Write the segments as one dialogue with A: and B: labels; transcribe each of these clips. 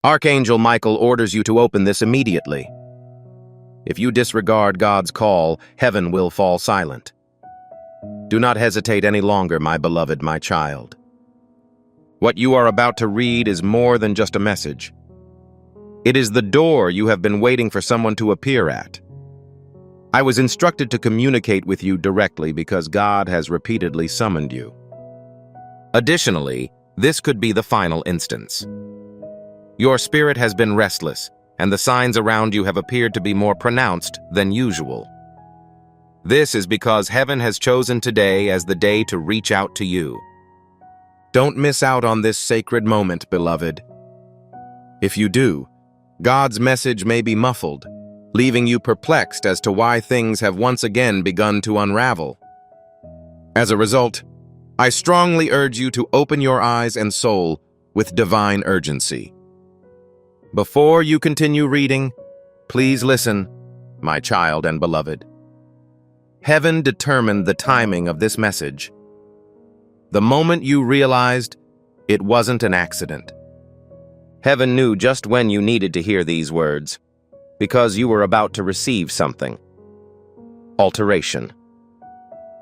A: Archangel Michael orders you to open this immediately. If you disregard God's call, heaven will fall silent. Do not hesitate any longer, my beloved, my child. What you are about to read is more than just a message. It is the door you have been waiting for someone to appear at. I was instructed to communicate with you directly because God has repeatedly summoned you. Additionally, this could be the final instance. Your spirit has been restless, and the signs around you have appeared to be more pronounced than usual. This is because heaven has chosen today as the day to reach out to you. Don't miss out on this sacred moment, beloved. If you do, God's message may be muffled, leaving you perplexed as to why things have once again begun to unravel. As a result, I strongly urge you to open your eyes and soul with divine urgency. Before you continue reading, please listen, my child and beloved. Heaven determined the timing of this message. The moment you realized it wasn't an accident. Heaven knew just when you needed to hear these words, because you were about to receive something. Alteration.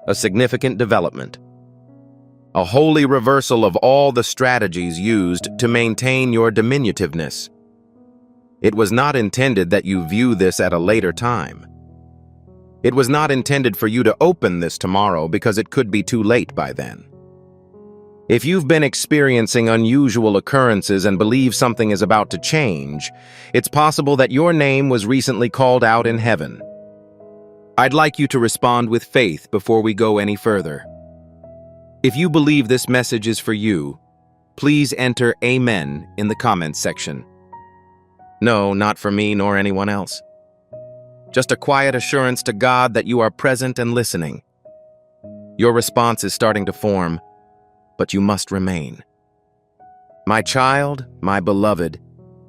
A: A significant development. A holy reversal of all the strategies used to maintain your diminutiveness. It was not intended that you view this at a later time. It was not intended for you to open this tomorrow because it could be too late by then. If you've been experiencing unusual occurrences and believe something is about to change, it's possible that your name was recently called out in heaven. I'd like you to respond with faith before we go any further. If you believe this message is for you, please enter Amen in the comments section. No, not for me nor anyone else. Just a quiet assurance to God that you are present and listening. Your response is starting to form, but you must remain. My child, my beloved,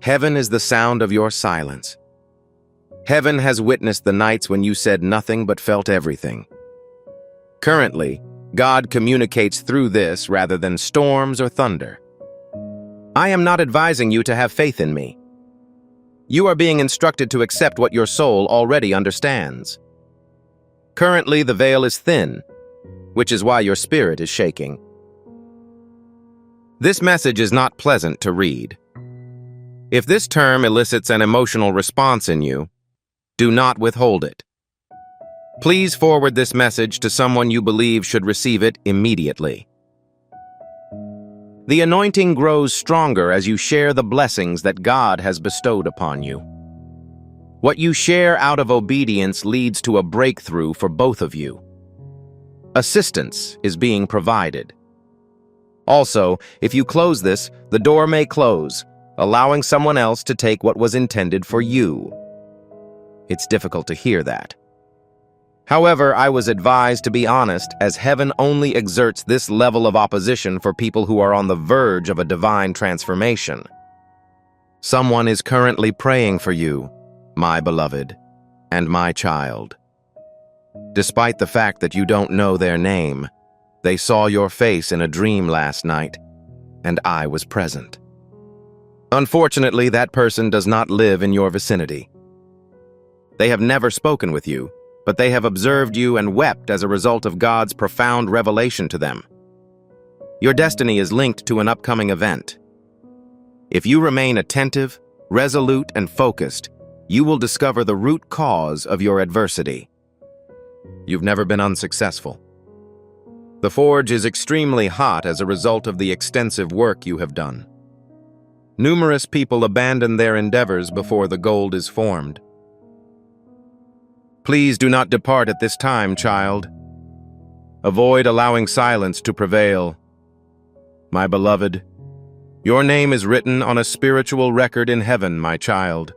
A: heaven is the sound of your silence. Heaven has witnessed the nights when you said nothing but felt everything. Currently, God communicates through this rather than storms or thunder. I am not advising you to have faith in me. You are being instructed to accept what your soul already understands. Currently, the veil is thin, which is why your spirit is shaking. This message is not pleasant to read. If this term elicits an emotional response in you, do not withhold it. Please forward this message to someone you believe should receive it immediately. The anointing grows stronger as you share the blessings that God has bestowed upon you. What you share out of obedience leads to a breakthrough for both of you. Assistance is being provided. Also, if you close this, the door may close, allowing someone else to take what was intended for you. It's difficult to hear that. However, I was advised to be honest, as heaven only exerts this level of opposition for people who are on the verge of a divine transformation. Someone is currently praying for you, my beloved, and my child. Despite the fact that you don't know their name, they saw your face in a dream last night, and I was present. Unfortunately, that person does not live in your vicinity. They have never spoken with you, but they have observed you and wept as a result of God's profound revelation to them. Your destiny is linked to an upcoming event. If you remain attentive, resolute, and focused, you will discover the root cause of your adversity. You've never been unsuccessful. The forge is extremely hot as a result of the extensive work you have done. Numerous people abandon their endeavors before the gold is formed. Please do not depart at this time, child. Avoid allowing silence to prevail. My beloved, your name is written on a spiritual record in heaven, my child.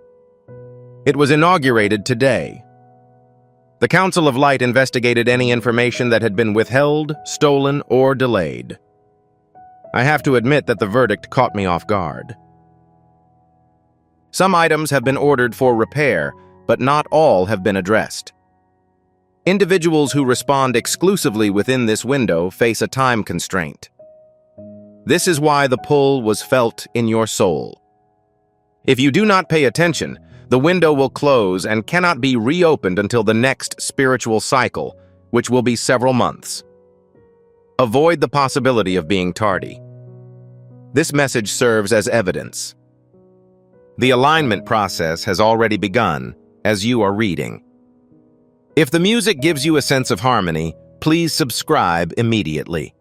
A: It was inaugurated today. The Council of Light investigated any information that had been withheld, stolen, or delayed. I have to admit that the verdict caught me off guard. Some items have been ordered for repair, but not all have been addressed. Individuals who respond exclusively within this window face a time constraint. This is why the pull was felt in your soul. If you do not pay attention, the window will close and cannot be reopened until the next spiritual cycle, which will be several months. Avoid the possibility of being tardy. This message serves as evidence. The alignment process has already begun as you are reading. If the music gives you a sense of harmony, please subscribe immediately.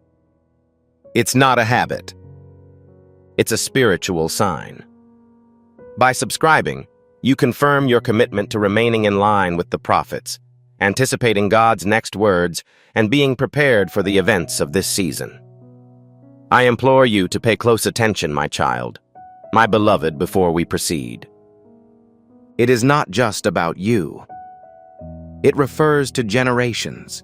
A: It's not a habit. It's a spiritual sign. By subscribing, you confirm your commitment to remaining in line with the prophets, anticipating God's next words, and being prepared for the events of this season. I implore you to pay close attention, my child, my beloved, before we proceed. It is not just about you. It refers to generations.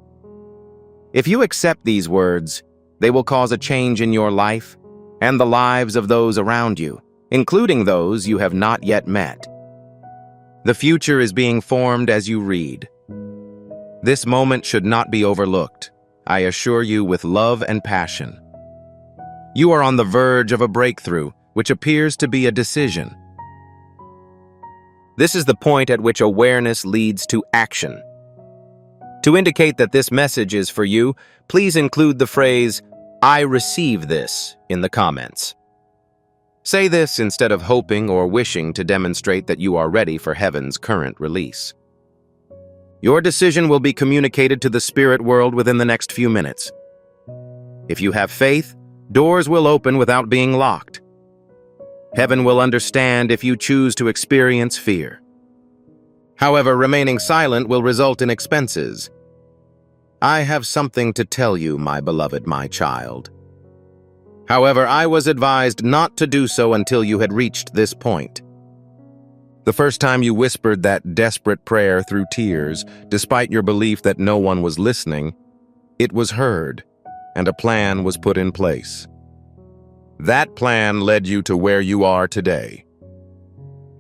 A: If you accept these words, they will cause a change in your life and the lives of those around you, including those you have not yet met. The future is being formed as you read. This moment should not be overlooked, I assure you with love and passion. You are on the verge of a breakthrough, which appears to be a decision. This is the point at which awareness leads to action. To indicate that this message is for you, please include the phrase, "I receive this," in the comments. Say this instead of hoping or wishing to demonstrate that you are ready for heaven's current release. Your decision will be communicated to the spirit world within the next few minutes. If you have faith, doors will open without being locked. Heaven will understand if you choose to experience fear. However, remaining silent will result in expenses. I have something to tell you, my beloved, my child. However, I was advised not to do so until you had reached this point. The first time you whispered that desperate prayer through tears, despite your belief that no one was listening, it was heard, and a plan was put in place. That plan led you to where you are today.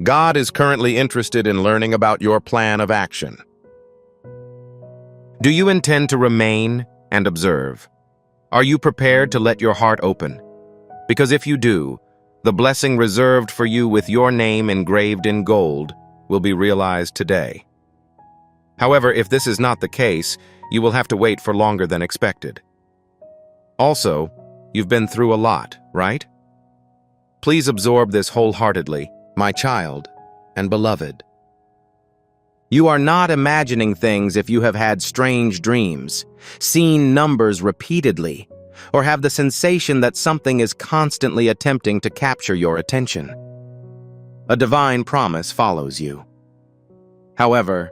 A: God is currently interested in learning about your plan of action. Do you intend to remain and observe? Are you prepared to let your heart open? Because if you do, the blessing reserved for you with your name engraved in gold will be realized today. However, if this is not the case, you will have to wait for longer than expected. Also, you've been through a lot, right? Please absorb this wholeheartedly, my child and beloved. You are not imagining things if you have had strange dreams, seen numbers repeatedly, or have the sensation that something is constantly attempting to capture your attention. A divine promise follows you. However,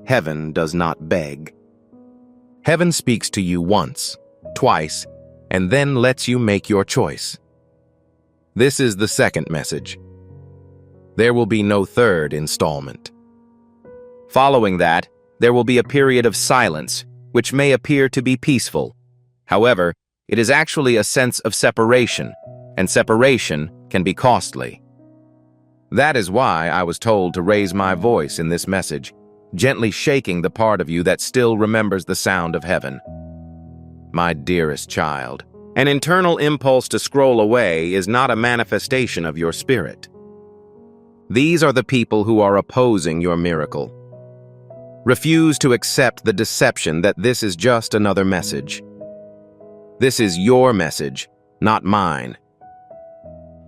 A: heaven does not beg. Heaven speaks to you once, twice, and then lets you make your choice. This is the second message. There will be no third installment. Following that, there will be a period of silence, which may appear to be peaceful. However, it is actually a sense of separation, and separation can be costly. That is why I was told to raise my voice in this message, gently shaking the part of you that still remembers the sound of heaven. My dearest child, an internal impulse to scroll away is not a manifestation of your spirit. These are the people who are opposing your miracle. Refuse to accept the deception that this is just another message. This is your message, not mine.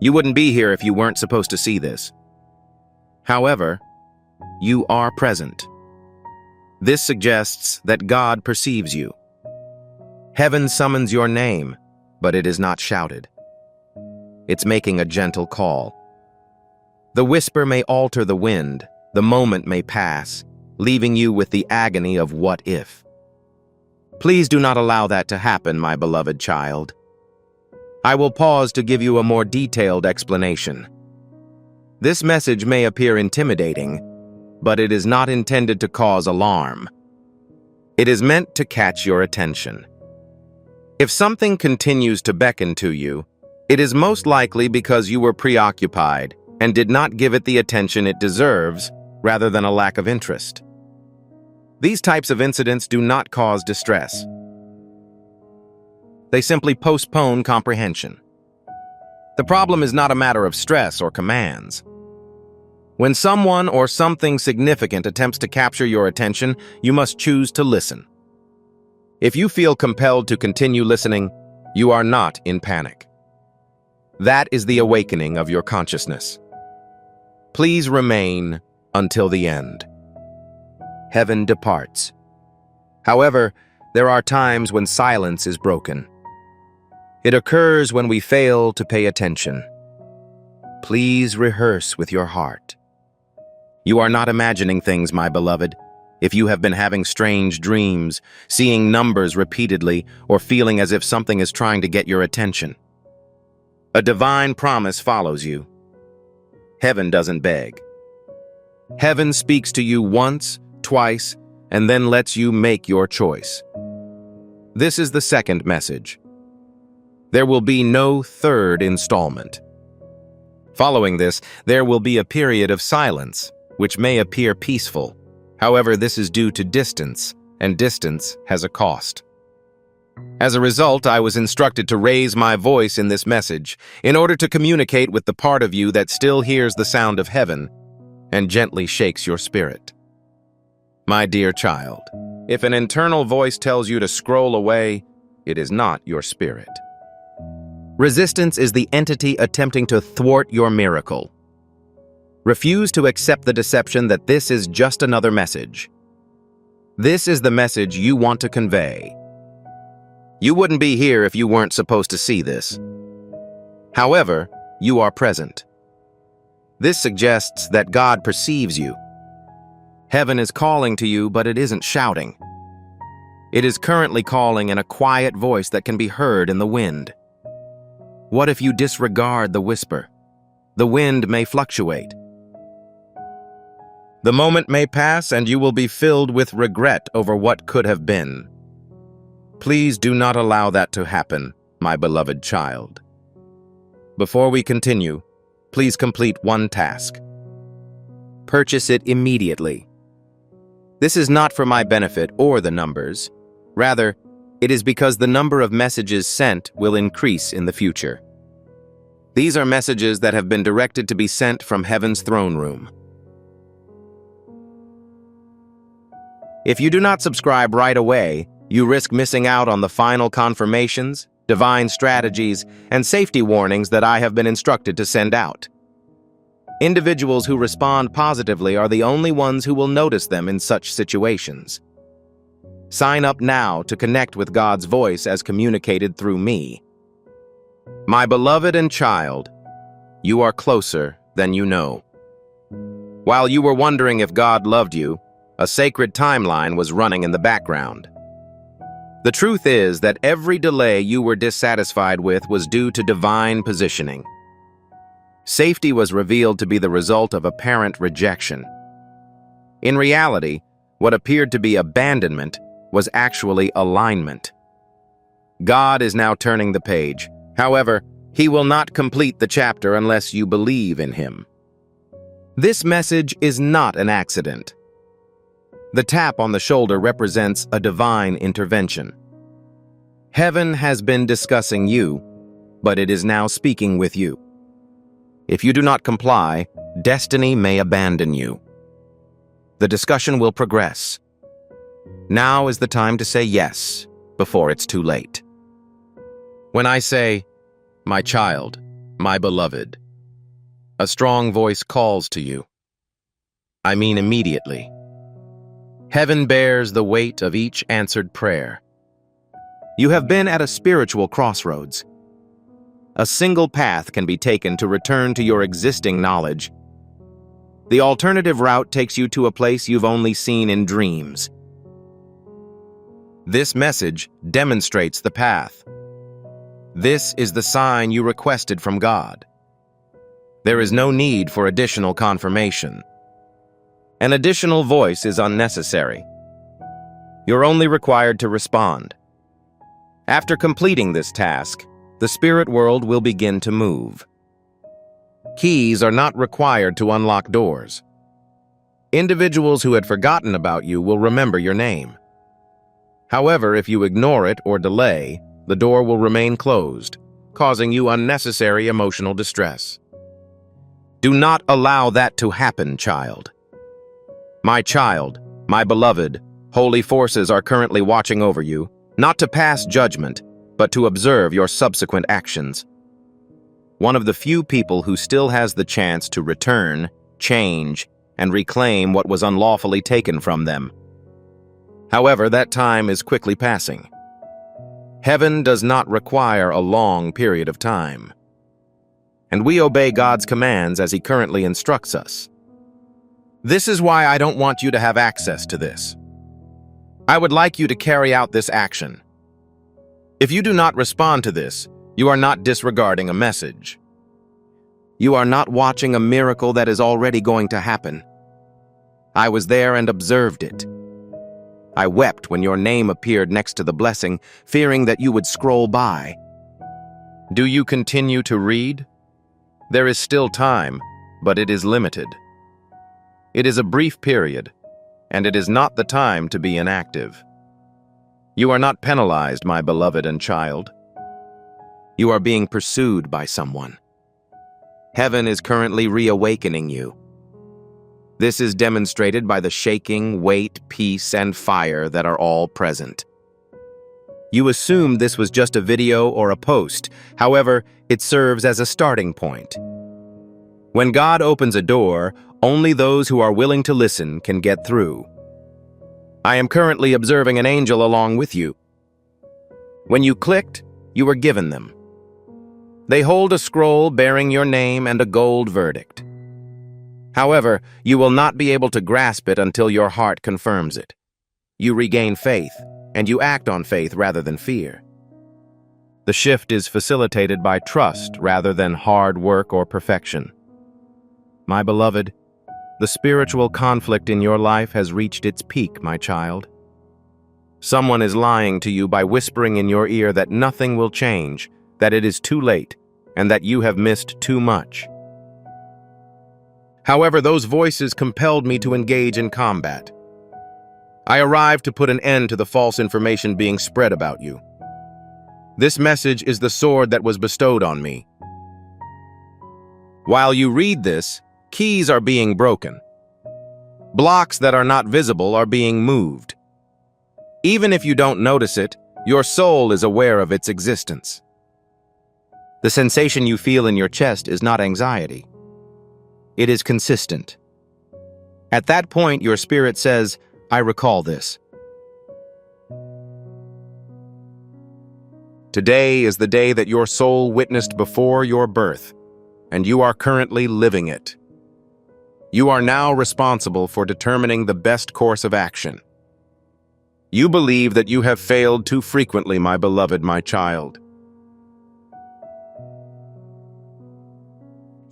A: You wouldn't be here if you weren't supposed to see this. However, you are present. This suggests that God perceives you. Heaven summons your name, but it is not shouted. It's making a gentle call. The whisper may alter the wind, the moment may pass, leaving you with the agony of what if. Please do not allow that to happen, my beloved child. I will pause to give you a more detailed explanation. This message may appear intimidating, but it is not intended to cause alarm. It is meant to catch your attention. If something continues to beckon to you, it is most likely because you were preoccupied and did not give it the attention it deserves, rather than a lack of interest. These types of incidents do not cause distress. They simply postpone comprehension. The problem is not a matter of stress or commands. When someone or something significant attempts to capture your attention, you must choose to listen. If you feel compelled to continue listening, you are not in panic. That is the awakening of your consciousness. Please remain until the end. Heaven departs. However, there are times when silence is broken. It occurs when we fail to pay attention. Please rehearse with your heart. You are not imagining things, my beloved. If you have been having strange dreams, seeing numbers repeatedly, or feeling as if something is trying to get your attention, a divine promise follows you. Heaven doesn't beg. Heaven speaks to you once, twice, and then lets you make your choice. This is the second message. There will be no third installment. Following this, there will be a period of silence, which may appear peaceful. However, this is due to distance, and distance has a cost. As a result, I was instructed to raise my voice in this message in order to communicate with the part of you that still hears the sound of heaven and gently shakes your spirit. My dear child, if an internal voice tells you to scroll away, it is not your spirit. Resistance is the entity attempting to thwart your miracle. Refuse to accept the deception that this is just another message. This is the message you want to convey. You wouldn't be here if you weren't supposed to see this. However, you are present. This suggests that God perceives you. Heaven is calling to you, but it isn't shouting. It is currently calling in a quiet voice that can be heard in the wind. What if you disregard the whisper? The wind may fluctuate. The moment may pass and you will be filled with regret over what could have been. Please do not allow that to happen, my beloved child. Before we continue, please complete one task. Purchase it immediately. This is not for my benefit or the numbers. Rather, it is because the number of messages sent will increase in the future. These are messages that have been directed to be sent from heaven's throne room. If you do not subscribe right away, you risk missing out on the final confirmations, divine strategies, and safety warnings that I have been instructed to send out. Individuals who respond positively are the only ones who will notice them in such situations. Sign up now to connect with God's voice as communicated through me. My beloved and child, you are closer than you know. While you were wondering if God loved you, a sacred timeline was running in the background. The truth is that every delay you were dissatisfied with was due to divine positioning. Safety was revealed to be the result of apparent rejection. In reality, what appeared to be abandonment was actually alignment. God is now turning the page. However, He will not complete the chapter unless you believe in Him. This message is not an accident. The tap on the shoulder represents a divine intervention. Heaven has been discussing you, but it is now speaking with you. If you do not comply, destiny may abandon you. The discussion will progress. Now is the time to say yes, before it's too late. When I say, my child, my beloved, a strong voice calls to you. I mean immediately. Heaven bears the weight of each answered prayer. You have been at a spiritual crossroads. A single path can be taken to return to your existing knowledge. The alternative route takes you to a place you've only seen in dreams. This message demonstrates the path. This is the sign you requested from God. There is no need for additional confirmation. An additional voice is unnecessary. You're only required to respond. After completing this task, the spirit world will begin to move. Keys are not required to unlock doors. Individuals who had forgotten about you will remember your name. However, if you ignore it or delay, the door will remain closed, causing you unnecessary emotional distress. Do not allow that to happen, child. My child, my beloved, holy forces are currently watching over you, not to pass judgment, but to observe your subsequent actions. One of the few people who still has the chance to return, change, and reclaim what was unlawfully taken from them. However, that time is quickly passing. Heaven does not require a long period of time, and we obey God's commands as He currently instructs us. This is why I don't want you to have access to this. I would like you to carry out this action. If you do not respond to this, you are not disregarding a message. You are not watching a miracle that is already going to happen. I was there and observed it. I wept when your name appeared next to the blessing, fearing that you would scroll by. Do you continue to read? There is still time, but it is limited. It is a brief period, and it is not the time to be inactive. You are not penalized, my beloved and child. You are being pursued by someone. Heaven is currently reawakening you. This is demonstrated by the shaking, weight, peace, and fire that are all present. You assumed this was just a video or a post. However, it serves as a starting point. When God opens a door, only those who are willing to listen can get through. I am currently observing an angel along with you. When you clicked, you were given them. They hold a scroll bearing your name and a gold verdict. However, you will not be able to grasp it until your heart confirms it. You regain faith, and you act on faith rather than fear. The shift is facilitated by trust rather than hard work or perfection. My beloved, the spiritual conflict in your life has reached its peak, my child. Someone is lying to you by whispering in your ear that nothing will change, that it is too late, and that you have missed too much. However, those voices compelled me to engage in combat. I arrived to put an end to the false information being spread about you. This message is the sword that was bestowed on me. While you read this, keys are being broken. Blocks that are not visible are being moved. Even if you don't notice it, your soul is aware of its existence. The sensation you feel in your chest is not anxiety. It is consistent. At that point, your spirit says, I recall this. Today is the day that your soul witnessed before your birth, and you are currently living it. You are now responsible for determining the best course of action. You believe that you have failed too frequently, my beloved, my child.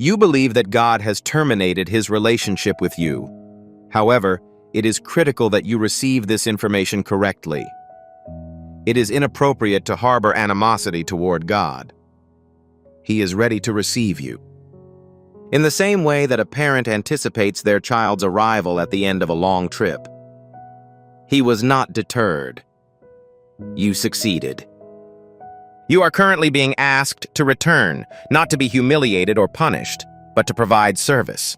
A: You believe that God has terminated His relationship with you. However, it is critical that you receive this information correctly. It is inappropriate to harbor animosity toward God. He is ready to receive you. In the same way that a parent anticipates their child's arrival at the end of a long trip, He was not deterred. You succeeded. You are currently being asked to return, not to be humiliated or punished, but to provide service.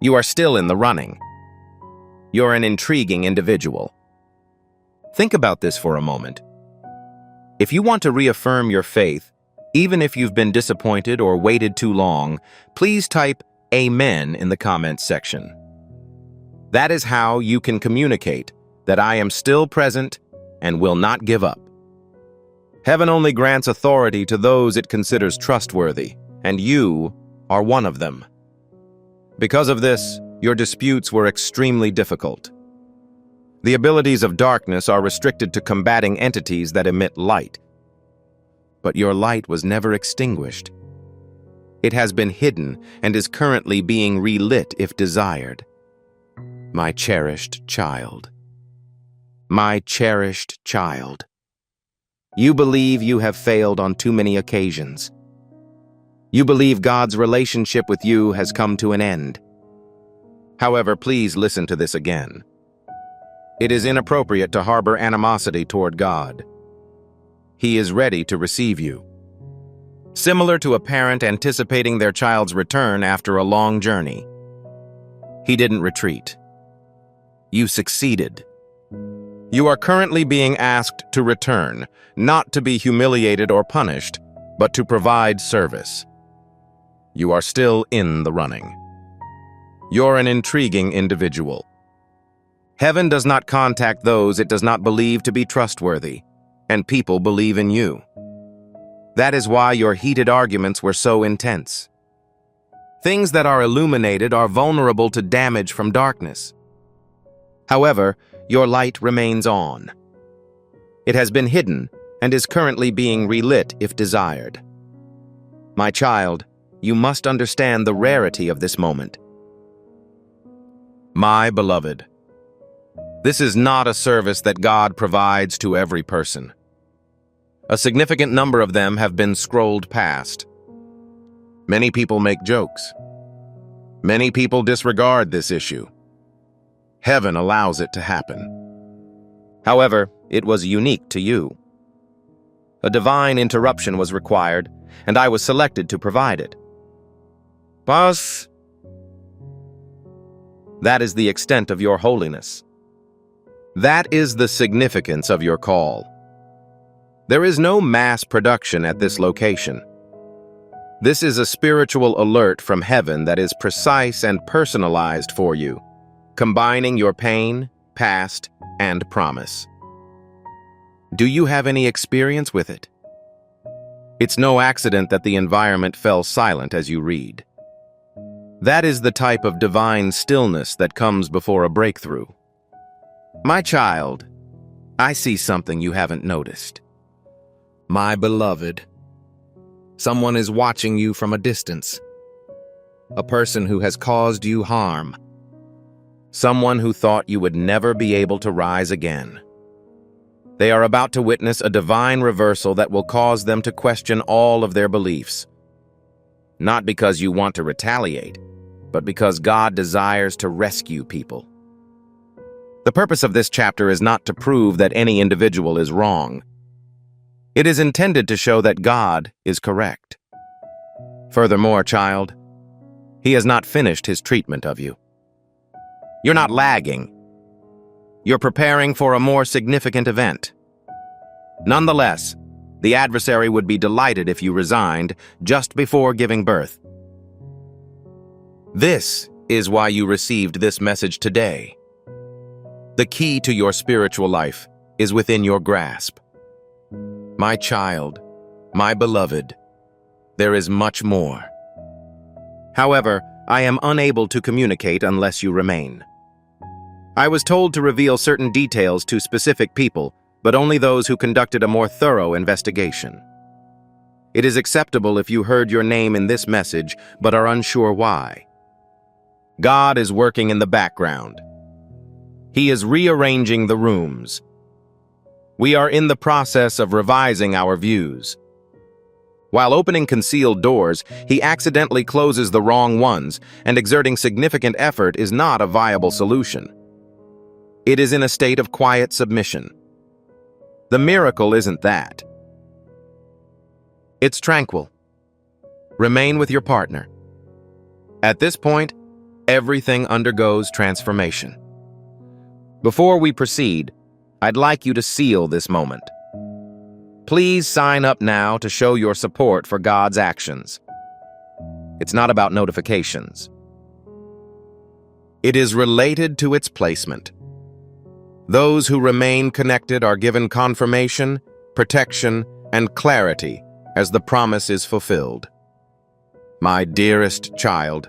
A: You are still in the running. You're an intriguing individual. Think about this for a moment. If you want to reaffirm your faith, even if you've been disappointed or waited too long, please type Amen in the comments section. That is how you can communicate that I am still present and will not give up. Heaven only grants authority to those it considers trustworthy, and you are one of them. Because of this, your disputes were extremely difficult. The abilities of darkness are restricted to combating entities that emit light. But your light was never extinguished. It has been hidden and is currently being relit if desired. My cherished child. My cherished child. You believe you have failed on too many occasions. You believe God's relationship with you has come to an end. However, please listen to this again. It is inappropriate to harbor animosity toward God. He is ready to receive you. similar to a parent anticipating their child's return after a long journey. He didn't retreat. You succeeded. You are currently being asked to return, not to be humiliated or punished, but to provide service. You are still in the running. You're an intriguing individual. Heaven does not contact those it does not believe to be trustworthy, and people believe in you. That is why your heated arguments were so intense. Things that are illuminated are vulnerable to damage from darkness. However, your light remains on. It has been hidden and is currently being relit if desired. My child, you must understand the rarity of this moment. My beloved, this is not a service that God provides to every person. A significant number of them have been scrolled past. Many people make jokes. Many people disregard this issue. Heaven allows it to happen. However, it was unique to you. A divine interruption was required, and I was selected to provide it. Boss, that is the extent of your holiness. That is the significance of your call. There is no mass production at this location. This is a spiritual alert from heaven that is precise and personalized for you, combining your pain, past, and promise. Do you have any experience with it? It's no accident that the environment fell silent as you read. That is the type of divine stillness that comes before a breakthrough. My child, I see something you haven't noticed. My beloved, someone is watching you from a distance. A person who has caused you harm. Someone who thought you would never be able to rise again. They are about to witness a divine reversal that will cause them to question all of their beliefs. Not because you want to retaliate, but because God desires to rescue people. The purpose of this chapter is not to prove that any individual is wrong. It is intended to show that God is correct. Furthermore, child, He has not finished His treatment of you. You're not lagging. You're preparing for a more significant event. Nonetheless, the adversary would be delighted if you resigned just before giving birth. This is why you received this message today. The key to your spiritual life is within your grasp. My child, my beloved, there is much more. However, I am unable to communicate unless you remain. I was told to reveal certain details to specific people, but only those who conducted a more thorough investigation. It is acceptable if you heard your name in this message, but are unsure why. God is working in the background. He is rearranging the rooms. We are in the process of revising our views. While opening concealed doors, he accidentally closes the wrong ones, and exerting significant effort is not a viable solution. It is in a state of quiet submission. The miracle isn't that. It's tranquil. Remain with your partner. At this point, everything undergoes transformation. Before we proceed, I'd like you to seal this moment. Please sign up now to show your support for God's actions. It's not about notifications. It is related to its placement. Those who remain connected are given confirmation, protection, and clarity as the promise is fulfilled. My dearest child,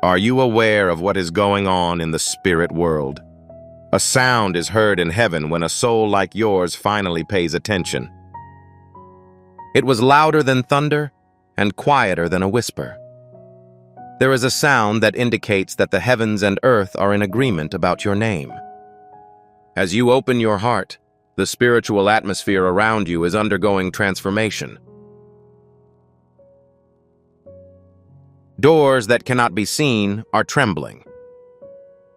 A: are you aware of what is going on in the spirit world? A sound is heard in heaven when a soul like yours finally pays attention. It was louder than thunder and quieter than a whisper. There is a sound that indicates that the heavens and earth are in agreement about your name. As you open your heart, the spiritual atmosphere around you is undergoing transformation. Doors that cannot be seen are trembling.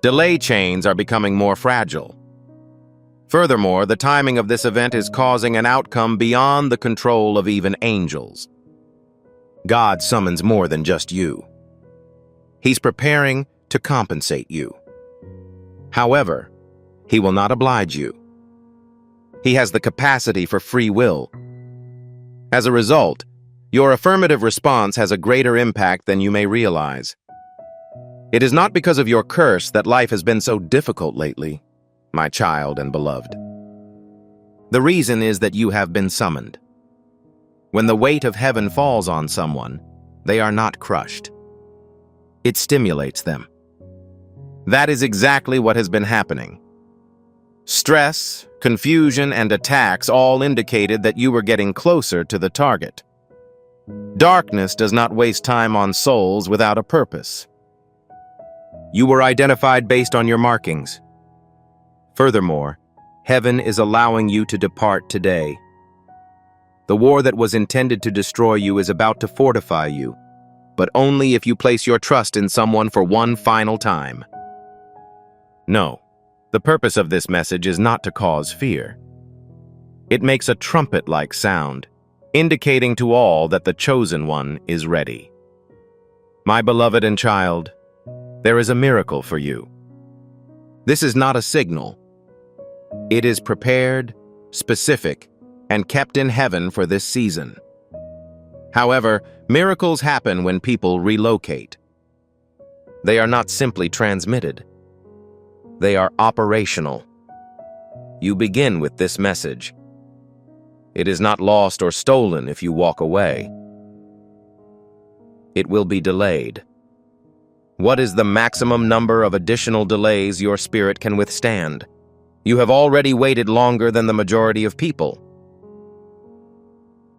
A: Delay chains are becoming more fragile. Furthermore, the timing of this event is causing an outcome beyond the control of even angels. God summons more than just you. He's preparing to compensate you. However, He will not oblige you. He has the capacity for free will. As a result, your affirmative response has a greater impact than you may realize. It is not because of your curse that life has been so difficult lately, my child and beloved. The reason is that you have been summoned. When the weight of heaven falls on someone, they are not crushed. It stimulates them. That is exactly what has been happening. Stress, confusion, and attacks all indicated that you were getting closer to the target. Darkness does not waste time on souls without a purpose. You were identified based on your markings. Furthermore, heaven is allowing you to depart today. The war that was intended to destroy you is about to fortify you, but only if you place your trust in someone for one final time. No, the purpose of this message is not to cause fear. It makes a trumpet-like sound, indicating to all that the chosen one is ready. My beloved and child, there is a miracle for you. This is not a signal. It is prepared, specific, and kept in heaven for this season. However, miracles happen when people relocate. They are not simply transmitted. They are operational. You begin with this message. It is not lost or stolen if you walk away. It will be delayed. What is the maximum number of additional delays your spirit can withstand? You have already waited longer than the majority of people.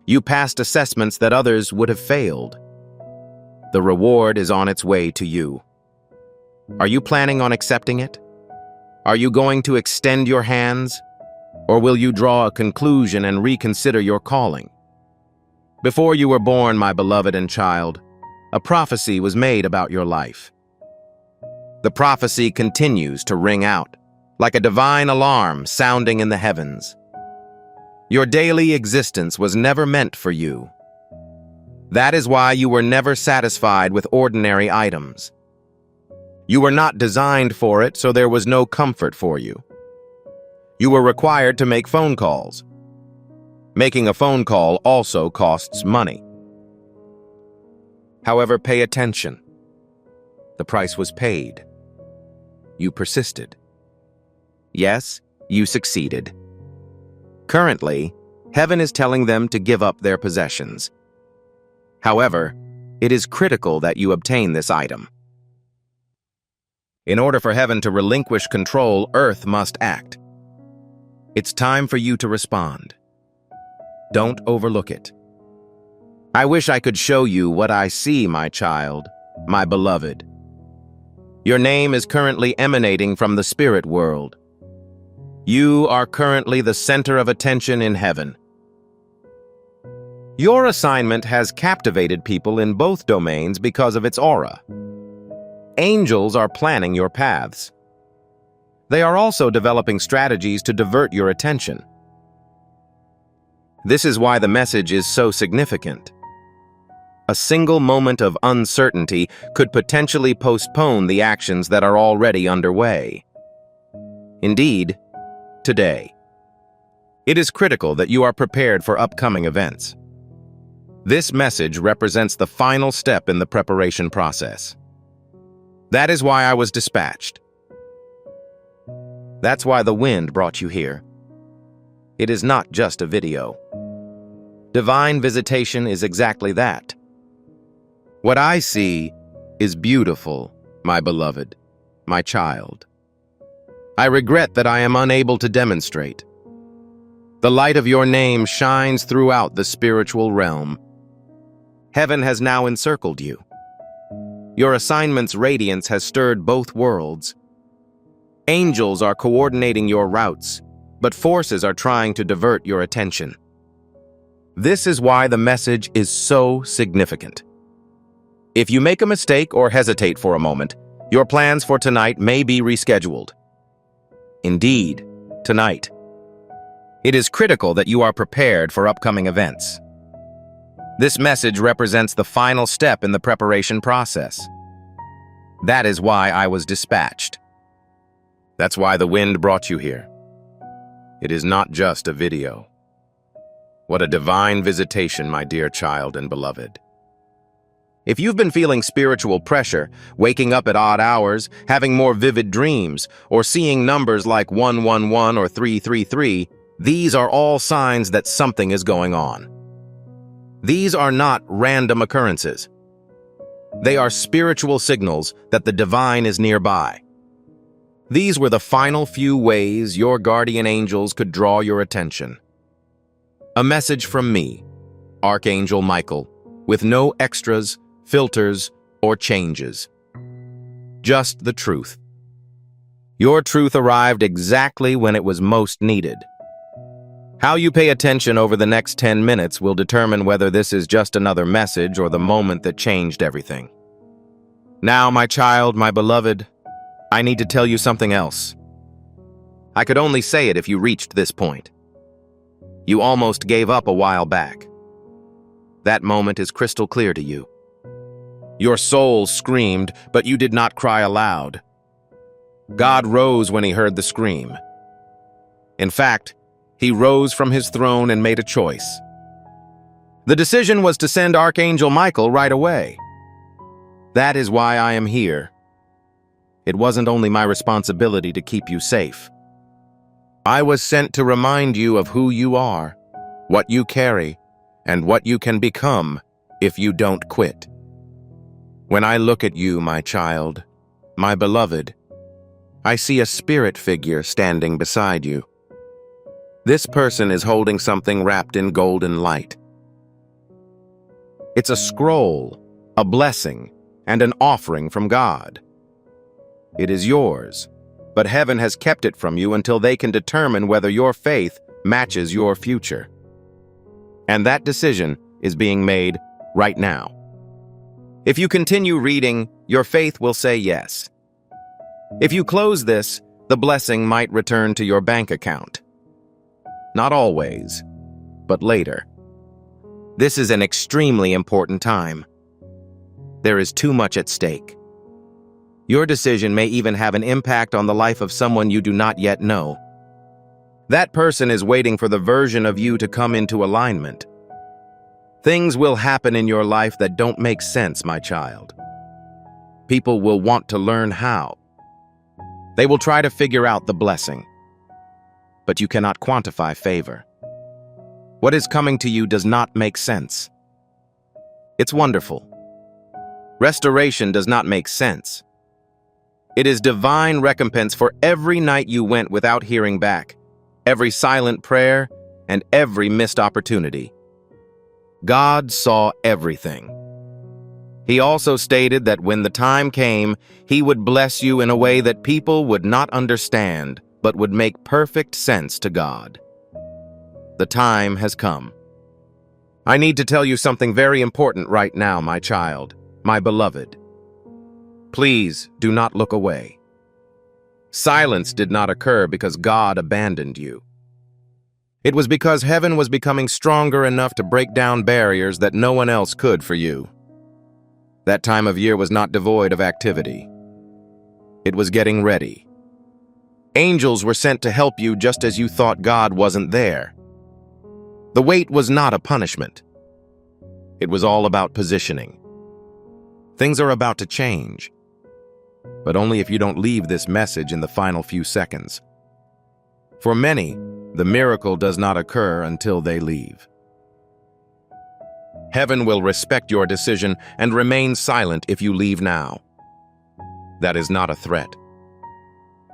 A: You passed assessments that others would have failed. The reward is on its way to you. Are you planning on accepting it? Are you going to extend your hands? Or will you draw a conclusion and reconsider your calling? Before you were born, my beloved and child, a prophecy was made about your life. The prophecy continues to ring out, like a divine alarm sounding in the heavens. Your daily existence was never meant for you. That is why you were never satisfied with ordinary items. You were not designed for it, so there was no comfort for you. You were required to make phone calls. Making a phone call also costs money. However, pay attention. The price was paid. You persisted. Yes, you succeeded. Currently, heaven is telling them to give up their possessions. However, it is critical that you obtain this item. In order for heaven to relinquish control, earth must act. It's time for you to respond. Don't overlook it. I wish I could show you what I see, my child, my beloved. Your name is currently emanating from the spirit world. You are currently the center of attention in heaven. Your assignment has captivated people in both domains because of its aura. Angels are planning your paths. They are also developing strategies to divert your attention. This is why the message is so significant. A single moment of uncertainty could potentially postpone the actions that are already underway. Indeed, today, it is critical that you are prepared for upcoming events. This message represents the final step in the preparation process. That is why I was dispatched. That's why the wind brought you here. It is not just a video. Divine visitation is exactly that. What I see is beautiful, my beloved, my child. I regret that I am unable to demonstrate. The light of your name shines throughout the spiritual realm. Heaven has now encircled you. Your assignment's radiance has stirred both worlds. Angels are coordinating your routes, but forces are trying to divert your attention. This is why the message is so significant. If you make a mistake or hesitate for a moment, your plans for tonight may be rescheduled. Indeed, tonight. It is critical that you are prepared for upcoming events. This message represents the final step in the preparation process. That is why I was dispatched. That's why the wind brought you here. It is not just a video. What a divine visitation, my dear child and beloved. If you've been feeling spiritual pressure, waking up at odd hours, having more vivid dreams, or seeing numbers like 111 or 333, these are all signs that something is going on. These are not random occurrences. They are spiritual signals that the divine is nearby. These were the final few ways your guardian angels could draw your attention. A message from me, Archangel Michael, with no extras, filters, or changes. Just the truth. Your truth arrived exactly when it was most needed. How you pay attention over the next 10 minutes will determine whether this is just another message or the moment that changed everything. Now, my child, my beloved, I need to tell you something else. I could only say it if you reached this point. You almost gave up a while back. That moment is crystal clear to you. Your soul screamed, but you did not cry aloud. God rose when he heard the scream. In fact, he rose from his throne and made a choice. The decision was to send Archangel Michael right away. That is why I am here. It wasn't only my responsibility to keep you safe. I was sent to remind you of who you are, what you carry, and what you can become if you don't quit. When I look at you, my child, my beloved, I see a spirit figure standing beside you. This person is holding something wrapped in golden light. It's a scroll, a blessing, and an offering from God. It is yours, but heaven has kept it from you until they can determine whether your faith matches your future. And that decision is being made right now. If you continue reading, your faith will say yes. If you close this, the blessing might return to your bank account. Not always, but later. This is an extremely important time. There is too much at stake. Your decision may even have an impact on the life of someone you do not yet know. That person is waiting for the version of you to come into alignment. Things will happen in your life that don't make sense, my child. People will want to learn how. They will try to figure out the blessing. But you cannot quantify favor. What is coming to you does not make sense. It's wonderful. Restoration does not make sense. It is divine recompense for every night you went without hearing back, every silent prayer, and every missed opportunity. God saw everything. He also stated that when the time came, he would bless you in a way that people would not understand, but would make perfect sense to God. The time has come. I need to tell you something very important right now, my child, my beloved. Please do not look away. Silence did not occur because God abandoned you. It was because heaven was becoming stronger enough to break down barriers that no one else could for you. That time of year was not devoid of activity. It was getting ready. Angels were sent to help you just as you thought God wasn't there. The wait was not a punishment. It was all about positioning. Things are about to change, but only if you don't leave this message in the final few seconds. For many, the miracle does not occur until they leave. Heaven will respect your decision and remain silent if you leave now. That is not a threat.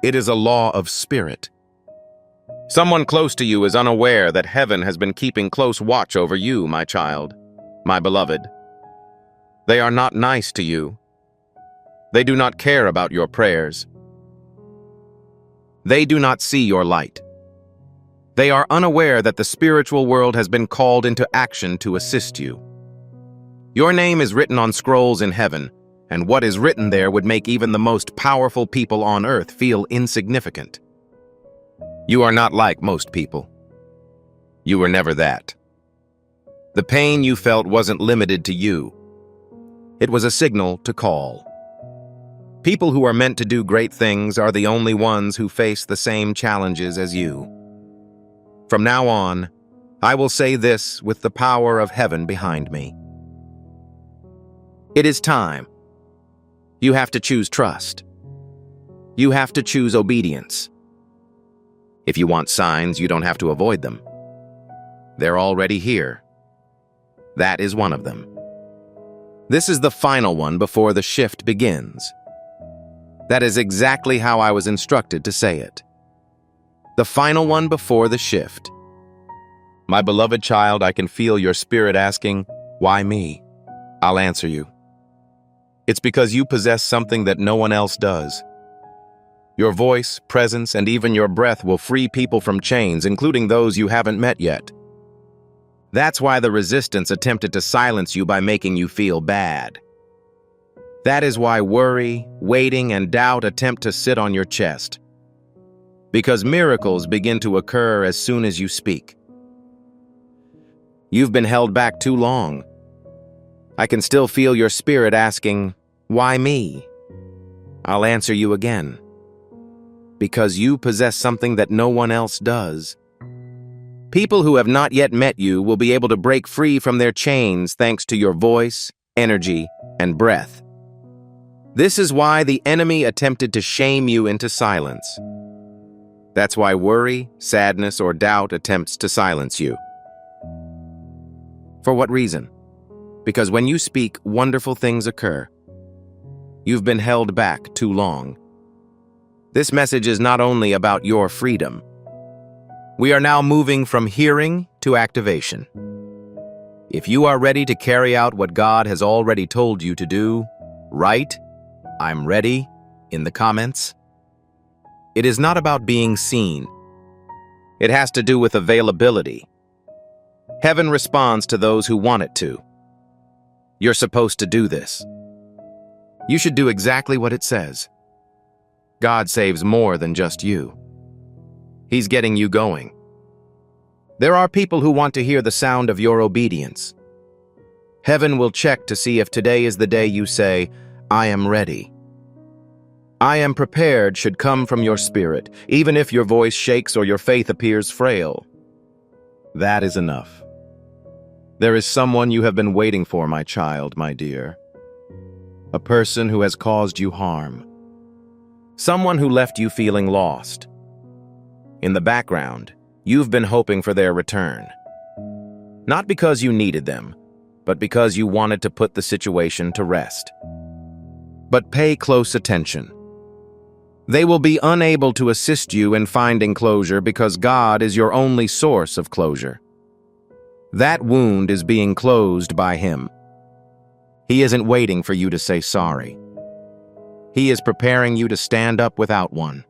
A: It is a law of spirit. Someone close to you is unaware that heaven has been keeping close watch over you, my child, my beloved. They are not nice to you. They do not care about your prayers. They do not see your light. They are unaware that the spiritual world has been called into action to assist you. Your name is written on scrolls in heaven, and what is written there would make even the most powerful people on earth feel insignificant. You are not like most people. You were never that. The pain you felt wasn't limited to you. It was a signal to call. People who are meant to do great things are the only ones who face the same challenges as you. From now on, I will say this with the power of heaven behind me. It is time. You have to choose trust. You have to choose obedience. If you want signs, you don't have to avoid them. They're already here. That is one of them. This is the final one before the shift begins. That is exactly how I was instructed to say it. The final one before the shift. My beloved child, I can feel your spirit asking, "Why me?" I'll answer you. It's because you possess something that no one else does. Your voice, presence, and even your breath will free people from chains, including those you haven't met yet. That's why the resistance attempted to silence you by making you feel bad. That is why worry, waiting, and doubt attempt to sit on your chest. Because miracles begin to occur as soon as you speak. You've been held back too long. I can still feel your spirit asking, "Why me?" I'll answer you again. Because you possess something that no one else does. People who have not yet met you will be able to break free from their chains thanks to your voice, energy, and breath. This is why the enemy attempted to shame you into silence. That's why worry, sadness, or doubt attempts to silence you. For what reason? Because when you speak, wonderful things occur. You've been held back too long. This message is not only about your freedom. We are now moving from hearing to activation. If you are ready to carry out what God has already told you to do, write, "I'm ready," in the comments. It is not about being seen. It has to do with availability. Heaven responds to those who want it to. You're supposed to do this. You should do exactly what it says. God saves more than just you. He's getting you going. There are people who want to hear the sound of your obedience. Heaven will check to see if today is the day you say, "I am ready." "I am prepared" should come from your spirit, even if your voice shakes or your faith appears frail. That is enough. There is someone you have been waiting for, my child, my dear. A person who has caused you harm. Someone who left you feeling lost. In the background, you've been hoping for their return. Not because you needed them, but because you wanted to put the situation to rest. But pay close attention. They will be unable to assist you in finding closure because God is your only source of closure. That wound is being closed by Him. He isn't waiting for you to say sorry. He is preparing you to stand up without one.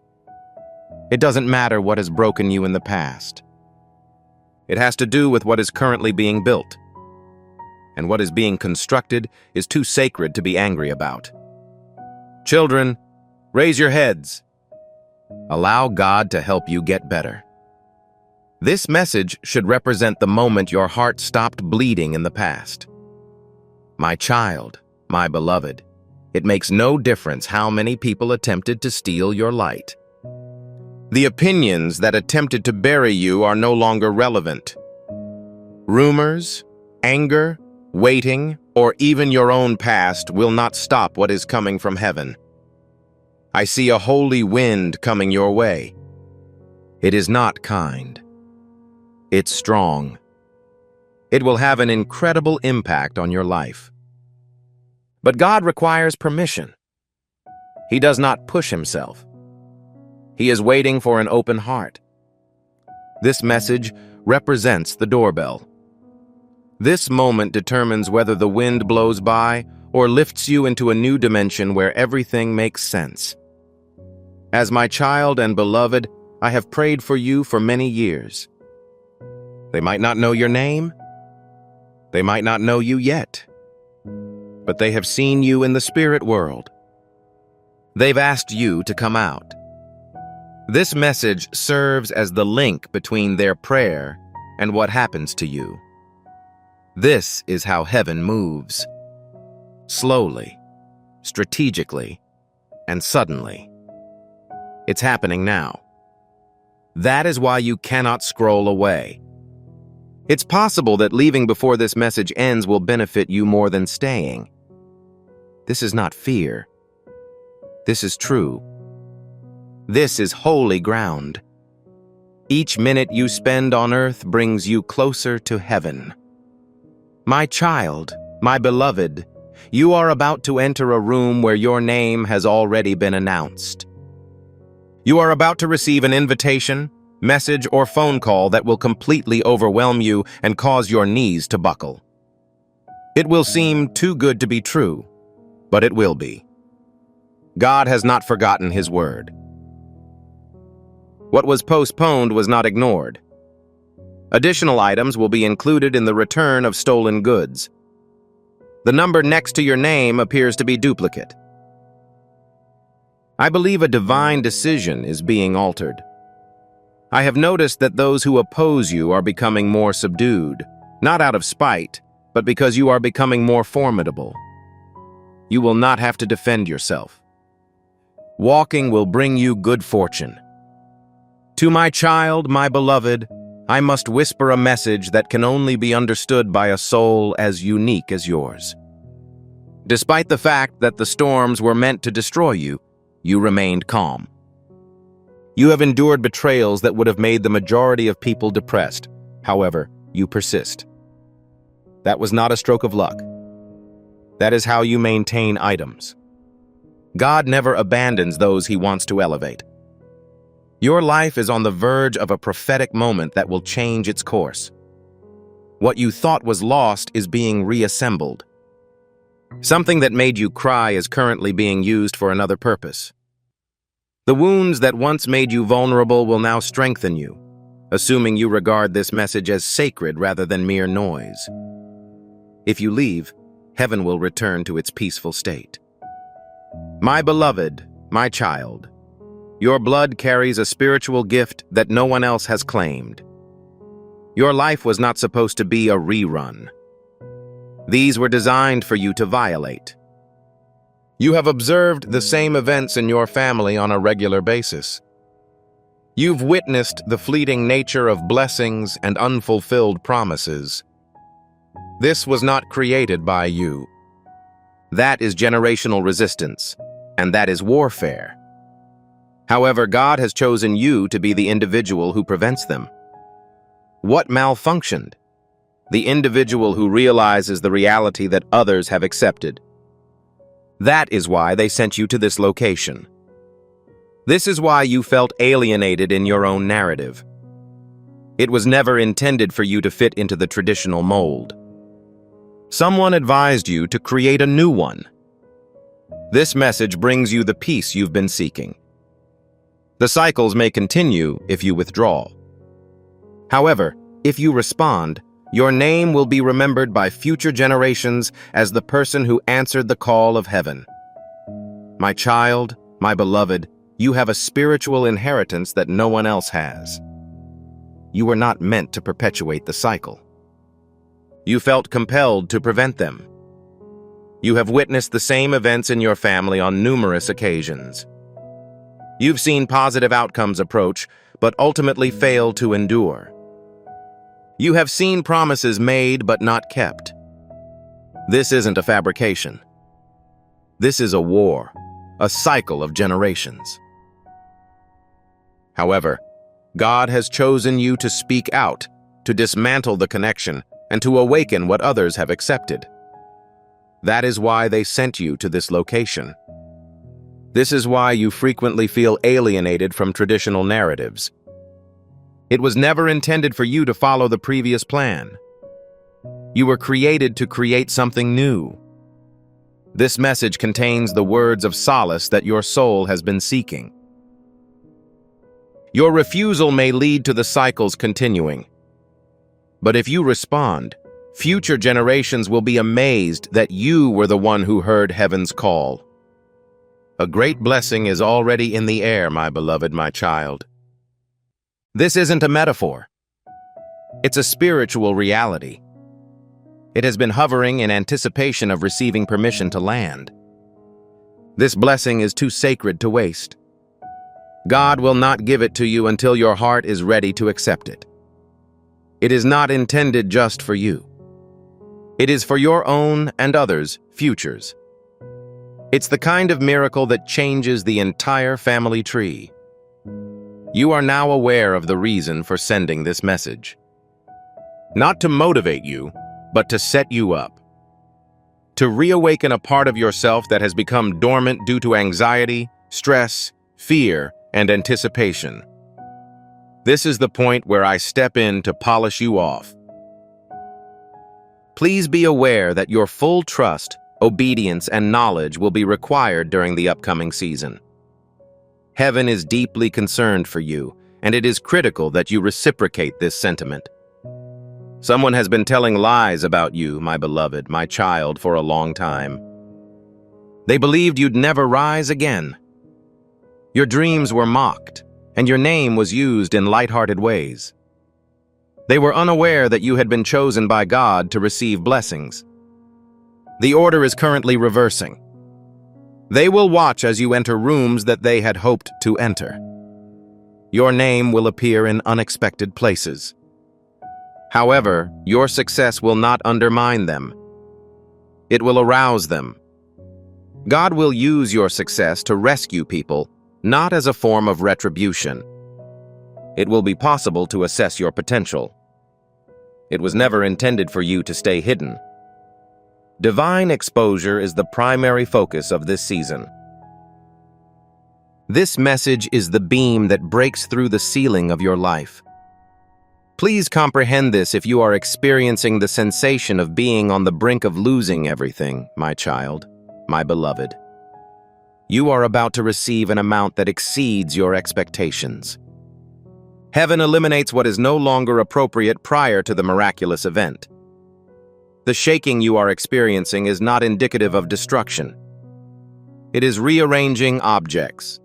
A: It doesn't matter what has broken you in the past. It has to do with what is currently being built. And what is being constructed is too sacred to be angry about. Children, raise your heads. Allow God to help you get better. This message should represent the moment your heart stopped bleeding in the past. My child, my beloved, it makes no difference how many people attempted to steal your light. The opinions that attempted to bury you are no longer relevant. Rumors, anger, waiting, or even your own past will not stop what is coming from heaven. I see a holy wind coming your way. It is not kind. It's strong. It will have an incredible impact on your life. But God requires permission. He does not push Himself. He is waiting for an open heart. This message represents the doorbell. This moment determines whether the wind blows by or lifts you into a new dimension where everything makes sense. As my child and beloved, I have prayed for you for many years. They might not know your name. They might not know you yet. But they have seen you in the spirit world. They've asked you to come out. This message serves as the link between their prayer and what happens to you. This is how heaven moves. Slowly, strategically, and suddenly. It's happening now. That is why you cannot scroll away. It's possible that leaving before this message ends will benefit you more than staying. This is not fear. This is true. This is holy ground. Each minute you spend on earth brings you closer to heaven. My child, my beloved, you are about to enter a room where your name has already been announced. You are about to receive an invitation, message, or phone call that will completely overwhelm you and cause your knees to buckle. It will seem too good to be true, but it will be. God has not forgotten His word. What was postponed was not ignored. Additional items will be included in the return of stolen goods. The number next to your name appears to be duplicate. I believe a divine decision is being altered. I have noticed that those who oppose you are becoming more subdued, not out of spite, but because you are becoming more formidable. You will not have to defend yourself. Walking will bring you good fortune. To my child, my beloved, I must whisper a message that can only be understood by a soul as unique as yours. Despite the fact that the storms were meant to destroy you, you remained calm. You have endured betrayals that would have made the majority of people depressed. However, you persist. That was not a stroke of luck. That is how you maintain items. God never abandons those He wants to elevate. Your life is on the verge of a prophetic moment that will change its course. What you thought was lost is being reassembled. Something that made you cry is currently being used for another purpose. The wounds that once made you vulnerable will now strengthen you, assuming you regard this message as sacred rather than mere noise. If you leave, heaven will return to its peaceful state. My beloved, my child, your blood carries a spiritual gift that no one else has claimed. Your life was not supposed to be a rerun. These were designed for you to violate. You have observed the same events in your family on a regular basis. You've witnessed the fleeting nature of blessings and unfulfilled promises. This was not created by you. That is generational resistance, and that is warfare. However, God has chosen you to be the individual who prevents them. What malfunctioned? The individual who realizes the reality that others have accepted. That is why they sent you to this location. This is why you felt alienated in your own narrative. It was never intended for you to fit into the traditional mold. Someone advised you to create a new one. This message brings you the peace you've been seeking. The cycles may continue if you withdraw. However, if you respond, your name will be remembered by future generations as the person who answered the call of heaven. My child, my beloved, you have a spiritual inheritance that no one else has. You were not meant to perpetuate the cycle. You felt compelled to prevent them. You have witnessed the same events in your family on numerous occasions. You've seen positive outcomes approach, but ultimately fail to endure. You have seen promises made but not kept. This isn't a fabrication. This is a war, a cycle of generations. However, God has chosen you to speak out, to dismantle the connection, and to awaken what others have accepted. That is why they sent you to this location. This is why you frequently feel alienated from traditional narratives. It was never intended for you to follow the previous plan. You were created to create something new. This message contains the words of solace that your soul has been seeking. Your refusal may lead to the cycles continuing. But if you respond, future generations will be amazed that you were the one who heard heaven's call. A great blessing is already in the air, my beloved, my child. This isn't a metaphor. It's a spiritual reality. It has been hovering in anticipation of receiving permission to land. This blessing is too sacred to waste. God will not give it to you until your heart is ready to accept it. It is not intended just for you. It is for your own and others' futures. It's the kind of miracle that changes the entire family tree. You are now aware of the reason for sending this message. Not to motivate you, but to set you up. To reawaken a part of yourself that has become dormant due to anxiety, stress, fear, and anticipation. This is the point where I step in to polish you off. Please be aware that your full trust, obedience, and knowledge will be required during the upcoming season. Heaven is deeply concerned for you, and it is critical that you reciprocate this sentiment. Someone has been telling lies about you, my beloved, my child, for a long time. They believed you'd never rise again. Your dreams were mocked, and your name was used in lighthearted ways. They were unaware that you had been chosen by God to receive blessings. The order is currently reversing. They will watch as you enter rooms that they had hoped to enter. Your name will appear in unexpected places. However, your success will not undermine them. It will arouse them. God will use your success to rescue people, not as a form of retribution. It will be possible to assess your potential. It was never intended for you to stay hidden. Divine exposure is the primary focus of this season. This message is the beam that breaks through the ceiling of your life. Please comprehend this if you are experiencing the sensation of being on the brink of losing everything, my child, my beloved. You are about to receive an amount that exceeds your expectations. Heaven eliminates what is no longer appropriate prior to the miraculous event. The shaking you are experiencing is not indicative of destruction. It is rearranging objects.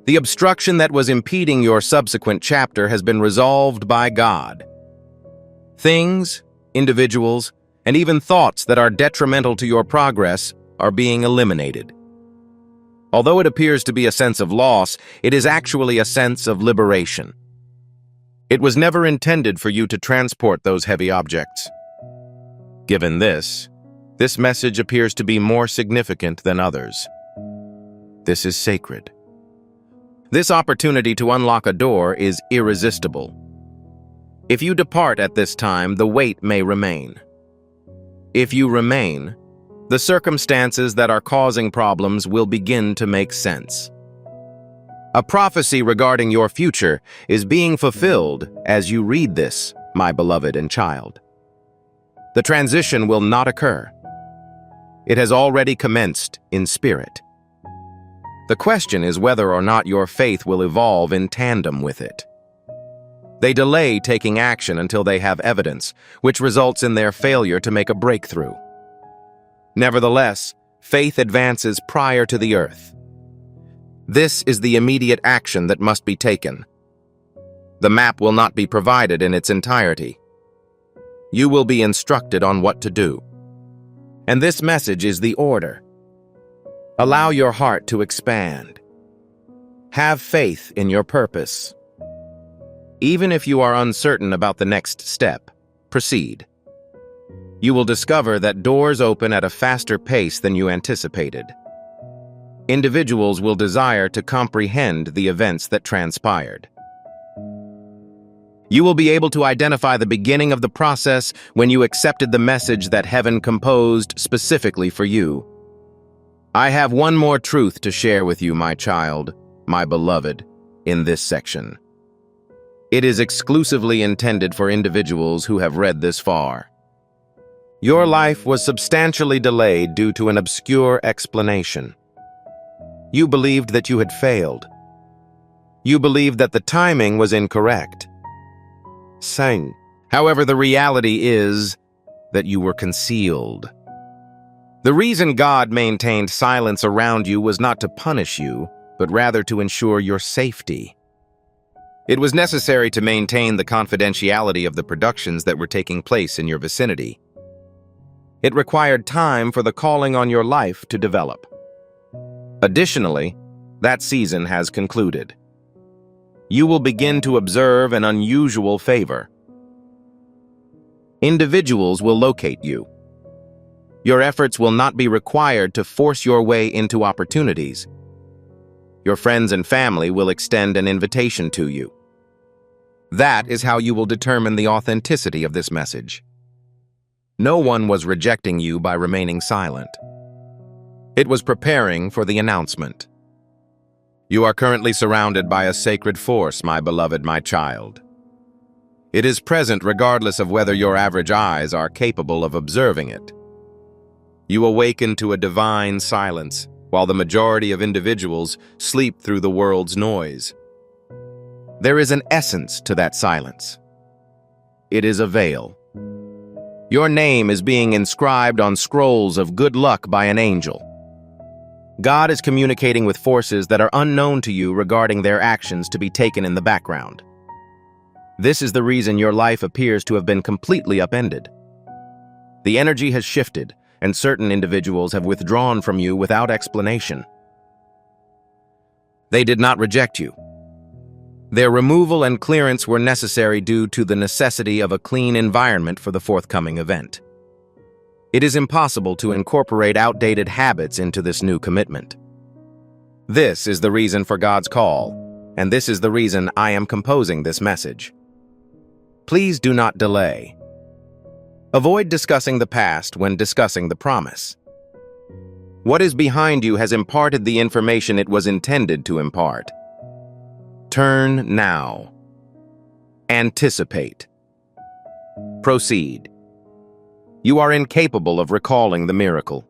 A: The obstruction that was impeding your subsequent chapter has been resolved by God. Things, individuals, and even thoughts that are detrimental to your progress are being eliminated. Although it appears to be a sense of loss, it is actually a sense of liberation. It was never intended for you to transport those heavy objects. Given this message appears to be more significant than others. This is sacred. This opportunity to unlock a door is irresistible. If you depart at this time, the weight may remain. If you remain, the circumstances that are causing problems will begin to make sense. A prophecy regarding your future is being fulfilled as you read this, my beloved and child. The transition will not occur. It has already commenced in spirit. The question is whether or not your faith will evolve in tandem with it. They delay taking action until they have evidence, which results in their failure to make a breakthrough. Nevertheless, faith advances prior to the earth. This is the immediate action that must be taken. The map will not be provided in its entirety. You will be instructed on what to do. And this message is the order. Allow your heart to expand. Have faith in your purpose. Even if you are uncertain about the next step, proceed. You will discover that doors open at a faster pace than you anticipated. Individuals will desire to comprehend the events that transpired. You will be able to identify the beginning of the process when you accepted the message that heaven composed specifically for you. I have one more truth to share with you, my child, my beloved, in this section. It is exclusively intended for individuals who have read this far. Your life was substantially delayed due to an obscure explanation. You believed that you had failed. You believed that the timing was incorrect. However, the reality is that you were concealed. The reason God maintained silence around you was not to punish you, but rather to ensure your safety. It was necessary to maintain the confidentiality of the productions that were taking place in your vicinity. It required time for the calling on your life to develop. Additionally, that season has concluded. You will begin to observe an unusual favor. Individuals will locate you. Your efforts will not be required to force your way into opportunities. Your friends and family will extend an invitation to you. That is how you will determine the authenticity of this message. No one was rejecting you by remaining silent. It was preparing for the announcement. You are currently surrounded by a sacred force, my beloved, my child. It is present regardless of whether your average eyes are capable of observing it. You awaken to a divine silence, while the majority of individuals sleep through the world's noise. There is an essence to that silence. It is a veil. Your name is being inscribed on scrolls of good luck by an angel. God is communicating with forces that are unknown to you regarding their actions to be taken in the background. This is the reason your life appears to have been completely upended. The energy has shifted, and certain individuals have withdrawn from you without explanation. They did not reject you. Their removal and clearance were necessary due to the necessity of a clean environment for the forthcoming event. It is impossible to incorporate outdated habits into this new commitment. This is the reason for God's call, and this is the reason I am composing this message. Please do not delay. Avoid discussing the past when discussing the promise. What is behind you has imparted the information it was intended to impart. Turn now. Anticipate. Proceed. You are incapable of recalling the miracle.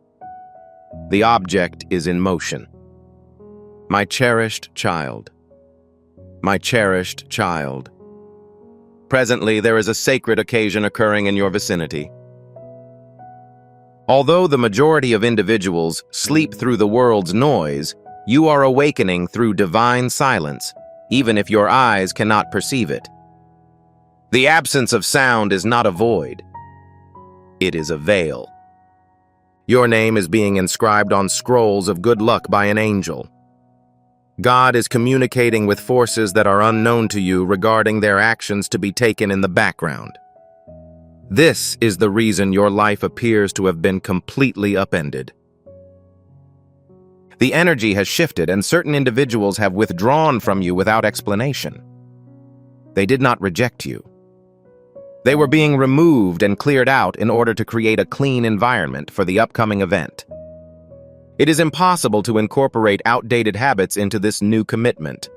A: The object is in motion. My cherished child. My cherished child. Presently, there is a sacred occasion occurring in your vicinity. Although the majority of individuals sleep through the world's noise, you are awakening through divine silence, even if your eyes cannot perceive it. The absence of sound is not a void. It is a veil. Your name is being inscribed on scrolls of good luck by an angel. God is communicating with forces that are unknown to you regarding their actions to be taken in the background. This is the reason your life appears to have been completely upended. The energy has shifted, and certain individuals have withdrawn from you without explanation. They did not reject you. They were being removed and cleared out in order to create a clean environment for the upcoming event. It is impossible to incorporate outdated habits into this new commitment.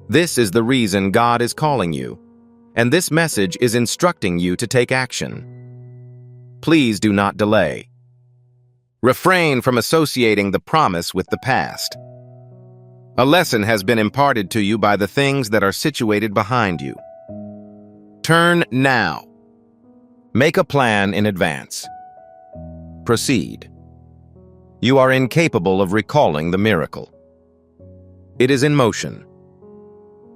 A: This is the reason God is calling you, and this message is instructing you to take action. Please do not delay. Refrain from associating the promise with the past. A lesson has been imparted to you by the things that are situated behind you. Turn now. Make a plan in advance. Proceed. You are incapable of recalling the miracle. It is in motion.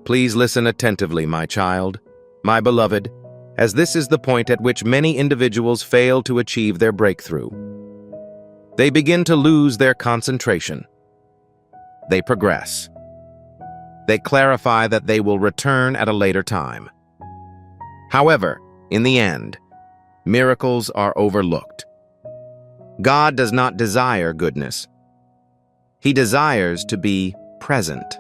A: Please listen attentively, my child, my beloved, as this is the point at which many individuals fail to achieve their breakthrough. They begin to lose their concentration. They progress. They clarify that they will return at a later time. However, in the end, miracles are overlooked. God does not desire goodness. He desires to be present.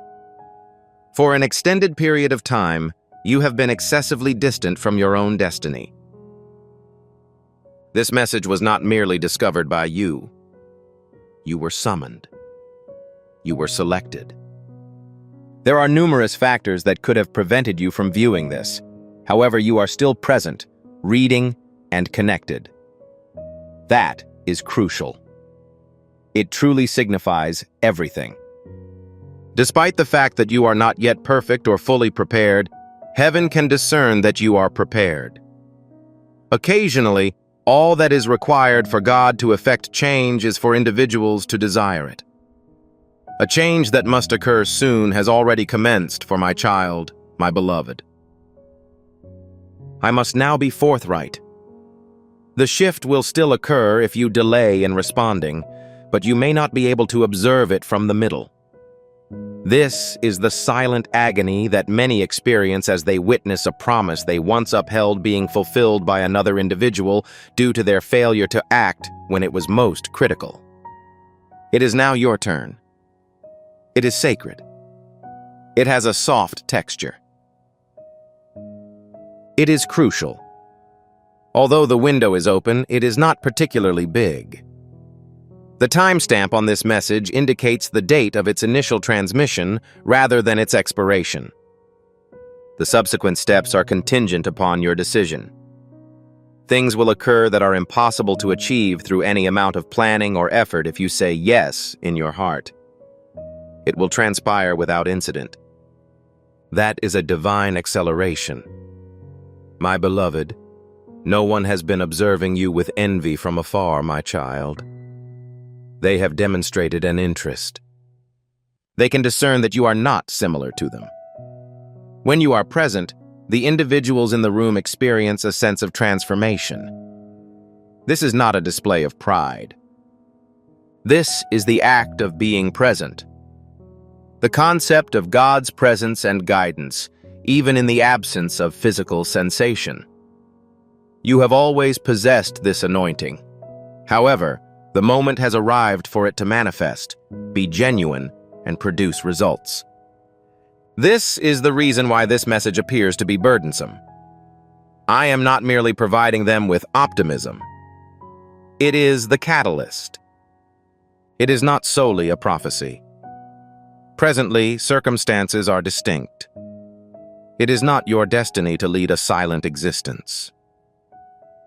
A: For an extended period of time, you have been excessively distant from your own destiny. This message was not merely discovered by you. You were summoned. You were selected. There are numerous factors that could have prevented you from viewing this. However, you are still present, reading, and connected. That is crucial. It truly signifies everything. Despite the fact that you are not yet perfect or fully prepared, heaven can discern that you are prepared. Occasionally, all that is required for God to effect change is for individuals to desire it. A change that must occur soon has already commenced for my child, my beloved. I must now be forthright. The shift will still occur if you delay in responding, but you may not be able to observe it from the middle. This is the silent agony that many experience as they witness a promise they once upheld being fulfilled by another individual due to their failure to act when it was most critical. It is now your turn. It is sacred. It has a soft texture. It is crucial. Although the window is open, it is not particularly big. The timestamp on this message indicates the date of its initial transmission rather than its expiration. The subsequent steps are contingent upon your decision. Things will occur that are impossible to achieve through any amount of planning or effort if you say yes in your heart. It will transpire without incident. That is a divine acceleration. My beloved, no one has been observing you with envy from afar, my child. They have demonstrated an interest. They can discern that you are not similar to them. When you are present, the individuals in the room experience a sense of transformation. This is not a display of pride. This is the act of being present. The concept of God's presence and guidance, even in the absence of physical sensation. You have always possessed this anointing. However, the moment has arrived for it to manifest, be genuine, and produce results. This is the reason why this message appears to be burdensome. I am not merely providing them with optimism. It is the catalyst. It is not solely a prophecy. Presently, circumstances are distinct. It is not your destiny to lead a silent existence.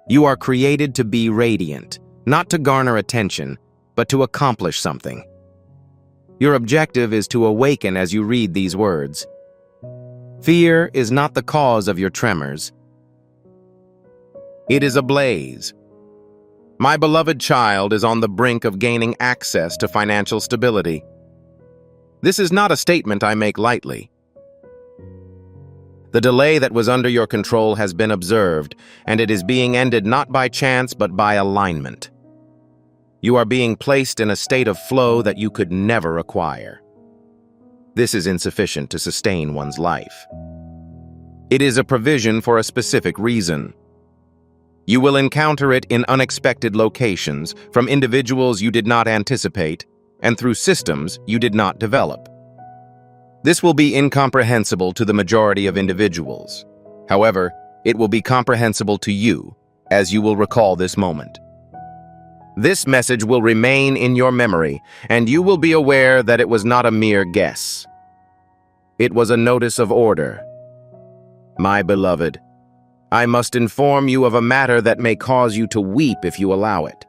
A: You are created to be radiant, not to garner attention, but to accomplish something. Your objective is to awaken as you read these words. Fear is not the cause of your tremors. It is ablaze. My beloved child is on the brink of gaining access to financial stability. This is not a statement I make lightly. The delay that was under your control has been observed, and it is being ended not by chance but by alignment. You are being placed in a state of flow that you could never acquire. This is insufficient to sustain one's life. It is a provision for a specific reason. You will encounter it in unexpected locations, from individuals you did not anticipate, and through systems you did not develop. This will be incomprehensible to the majority of individuals. However, it will be comprehensible to you, as you will recall this moment. This message will remain in your memory, and you will be aware that it was not a mere guess. It was a notice of order. My beloved, I must inform you of a matter that may cause you to weep if you allow it.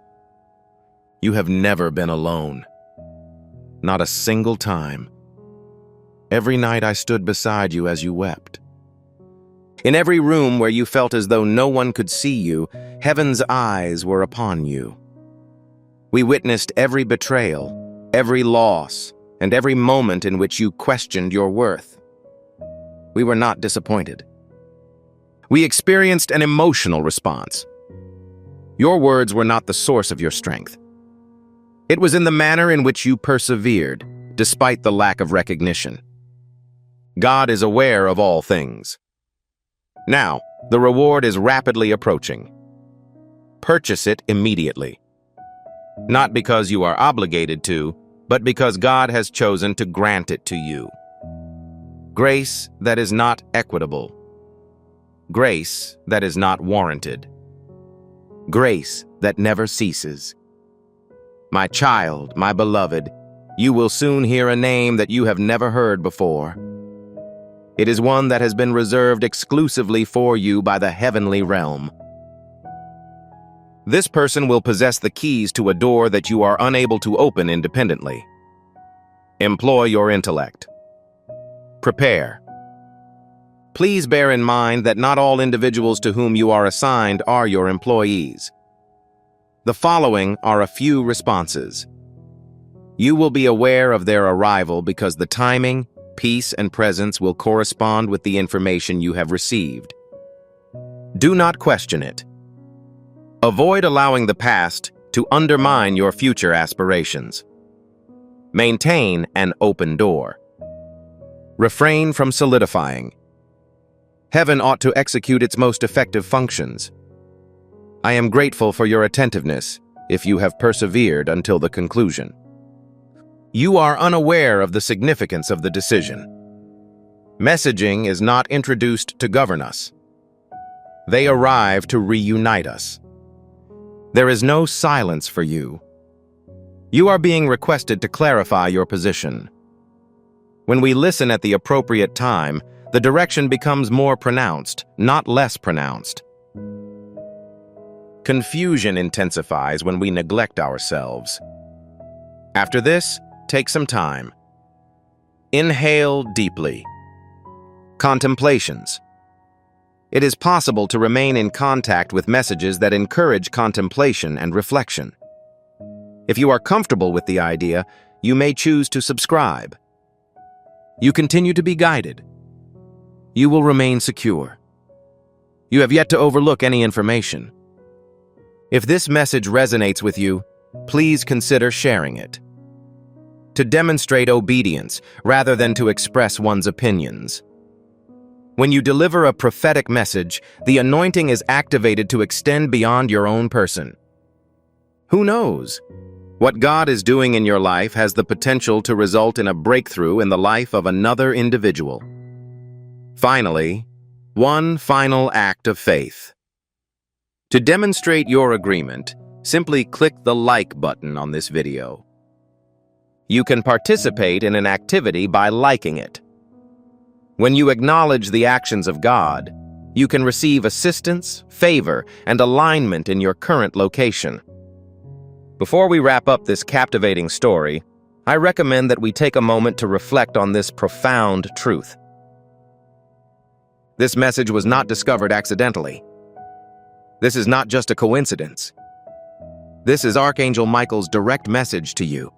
A: You have never been alone. Not a single time. Every night I stood beside you as you wept. In every room where you felt as though no one could see you, heaven's eyes were upon you. We witnessed every betrayal, every loss, and every moment in which you questioned your worth. We were not disappointed. We experienced an emotional response. Your words were not the source of your strength. It was in the manner in which you persevered, despite the lack of recognition. God is aware of all things. Now, the reward is rapidly approaching. Purchase it immediately. Not because you are obligated to, but because God has chosen to grant it to you. Grace that is not equitable. Grace that is not warranted. Grace that never ceases. My child, my beloved, you will soon hear a name that you have never heard before. It is one that has been reserved exclusively for you by the heavenly realm. This person will possess the keys to a door that you are unable to open independently. Employ your intellect. Prepare. Please bear in mind that not all individuals to whom you are assigned are your employees. The following are a few responses. You will be aware of their arrival because the timing, peace and presence will correspond with the information you have received. Do not question it. Avoid allowing the past to undermine your future aspirations. Maintain an open door. Refrain from solidifying. Heaven ought to execute its most effective functions. I am grateful for your attentiveness if you have persevered until the conclusion. You are unaware of the significance of the decision. Messaging is not introduced to govern us. They arrive to reunite us. There is no silence for you. You are being requested to clarify your position. When we listen at the appropriate time, the direction becomes more pronounced, not less pronounced. Confusion intensifies when we neglect ourselves. After this, take some time. Inhale deeply. Contemplations. It is possible to remain in contact with messages that encourage contemplation and reflection. If you are comfortable with the idea, you may choose to subscribe. You continue to be guided. You will remain secure. You have yet to overlook any information. If this message resonates with you, please consider sharing it. To demonstrate obedience rather than to express one's opinions. When you deliver a prophetic message, the anointing is activated to extend beyond your own person. Who knows? What God is doing in your life has the potential to result in a breakthrough in the life of another individual. Finally, one final act of faith. To demonstrate your agreement, simply click the like button on this video. You can participate in an activity by liking it. When you acknowledge the actions of God, you can receive assistance, favor, and alignment in your current location. Before we wrap up this captivating story, I recommend that we take a moment to reflect on this profound truth. This message was not discovered accidentally. This is not just a coincidence. This is Archangel Michael's direct message to you.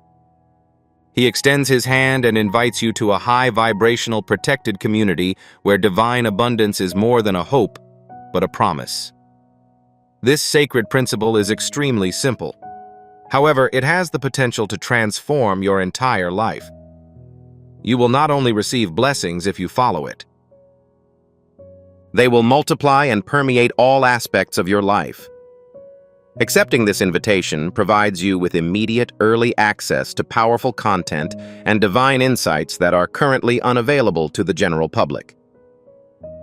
A: He extends his hand and invites you to a high-vibrational protected community where divine abundance is more than a hope, but a promise. This sacred principle is extremely simple. However, it has the potential to transform your entire life. You will not only receive blessings if you follow it. They will multiply and permeate all aspects of your life. Accepting this invitation provides you with immediate early access to powerful content and divine insights that are currently unavailable to the general public.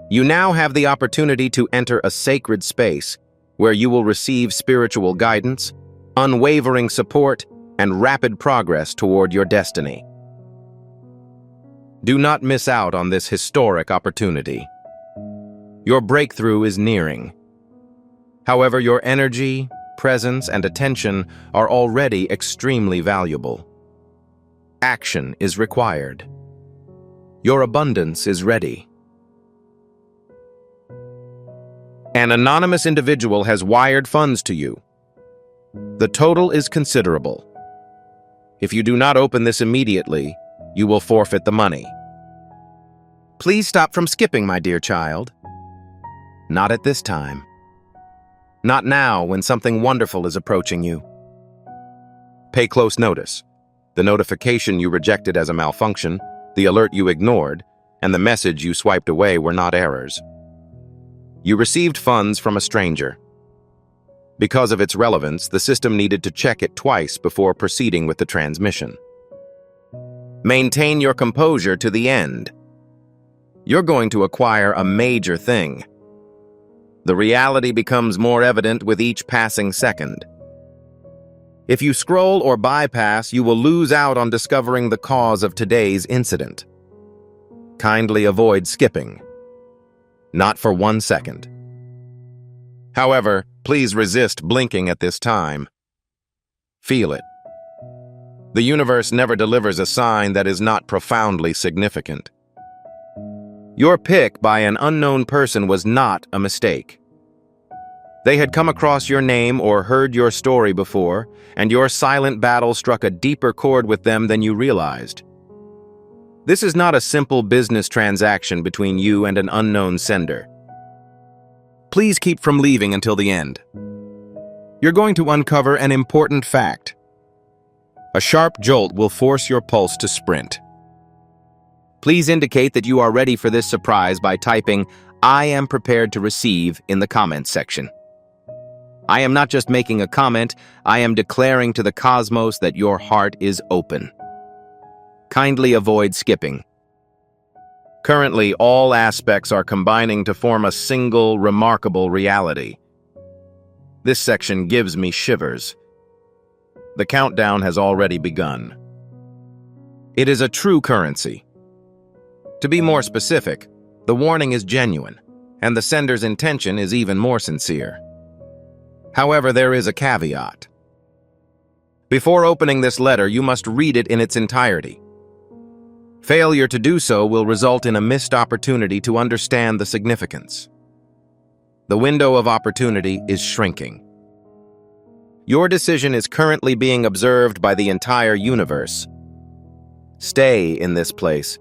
A: You now have the opportunity to enter a sacred space where you will receive spiritual guidance, unwavering support, and rapid progress toward your destiny. Do not miss out on this historic opportunity. Your breakthrough is nearing. However, your energy, presence, and attention are already extremely valuable. Action is required. Your abundance is ready. An anonymous individual has wired funds to you. The total is considerable. If you do not open this immediately, you will forfeit the money. Please stop from skipping, my dear child. Not at this time. Not now, when something wonderful is approaching you. Pay close notice. The notification you rejected as a malfunction, the alert you ignored, and the message you swiped away were not errors. You received funds from a stranger. Because of its relevance, the system needed to check it twice before proceeding with the transmission. Maintain your composure to the end. You're going to acquire a major thing. The reality becomes more evident with each passing second. If you scroll or bypass, you will lose out on discovering the cause of today's incident. Kindly avoid skipping. Not for 1 second. However, please resist blinking at this time. Feel it. The universe never delivers a sign that is not profoundly significant. Your pick by an unknown person was not a mistake. They had come across your name or heard your story before, and your silent battle struck a deeper chord with them than you realized. This is not a simple business transaction between you and an unknown sender. Please keep from leaving until the end. You're going to uncover an important fact. A sharp jolt will force your pulse to sprint. Please indicate that you are ready for this surprise by typing, "I am prepared to receive" in the comments section. I am not just making a comment, I am declaring to the cosmos that your heart is open. Kindly avoid skipping. Currently, all aspects are combining to form a single, remarkable reality. This section gives me shivers. The countdown has already begun. It is a true currency. To be more specific, the warning is genuine, and the sender's intention is even more sincere. However, there is a caveat. Before opening this letter, you must read it in its entirety. Failure to do so will result in a missed opportunity to understand the significance. The window of opportunity is shrinking. Your decision is currently being observed by the entire universe. Stay in this place.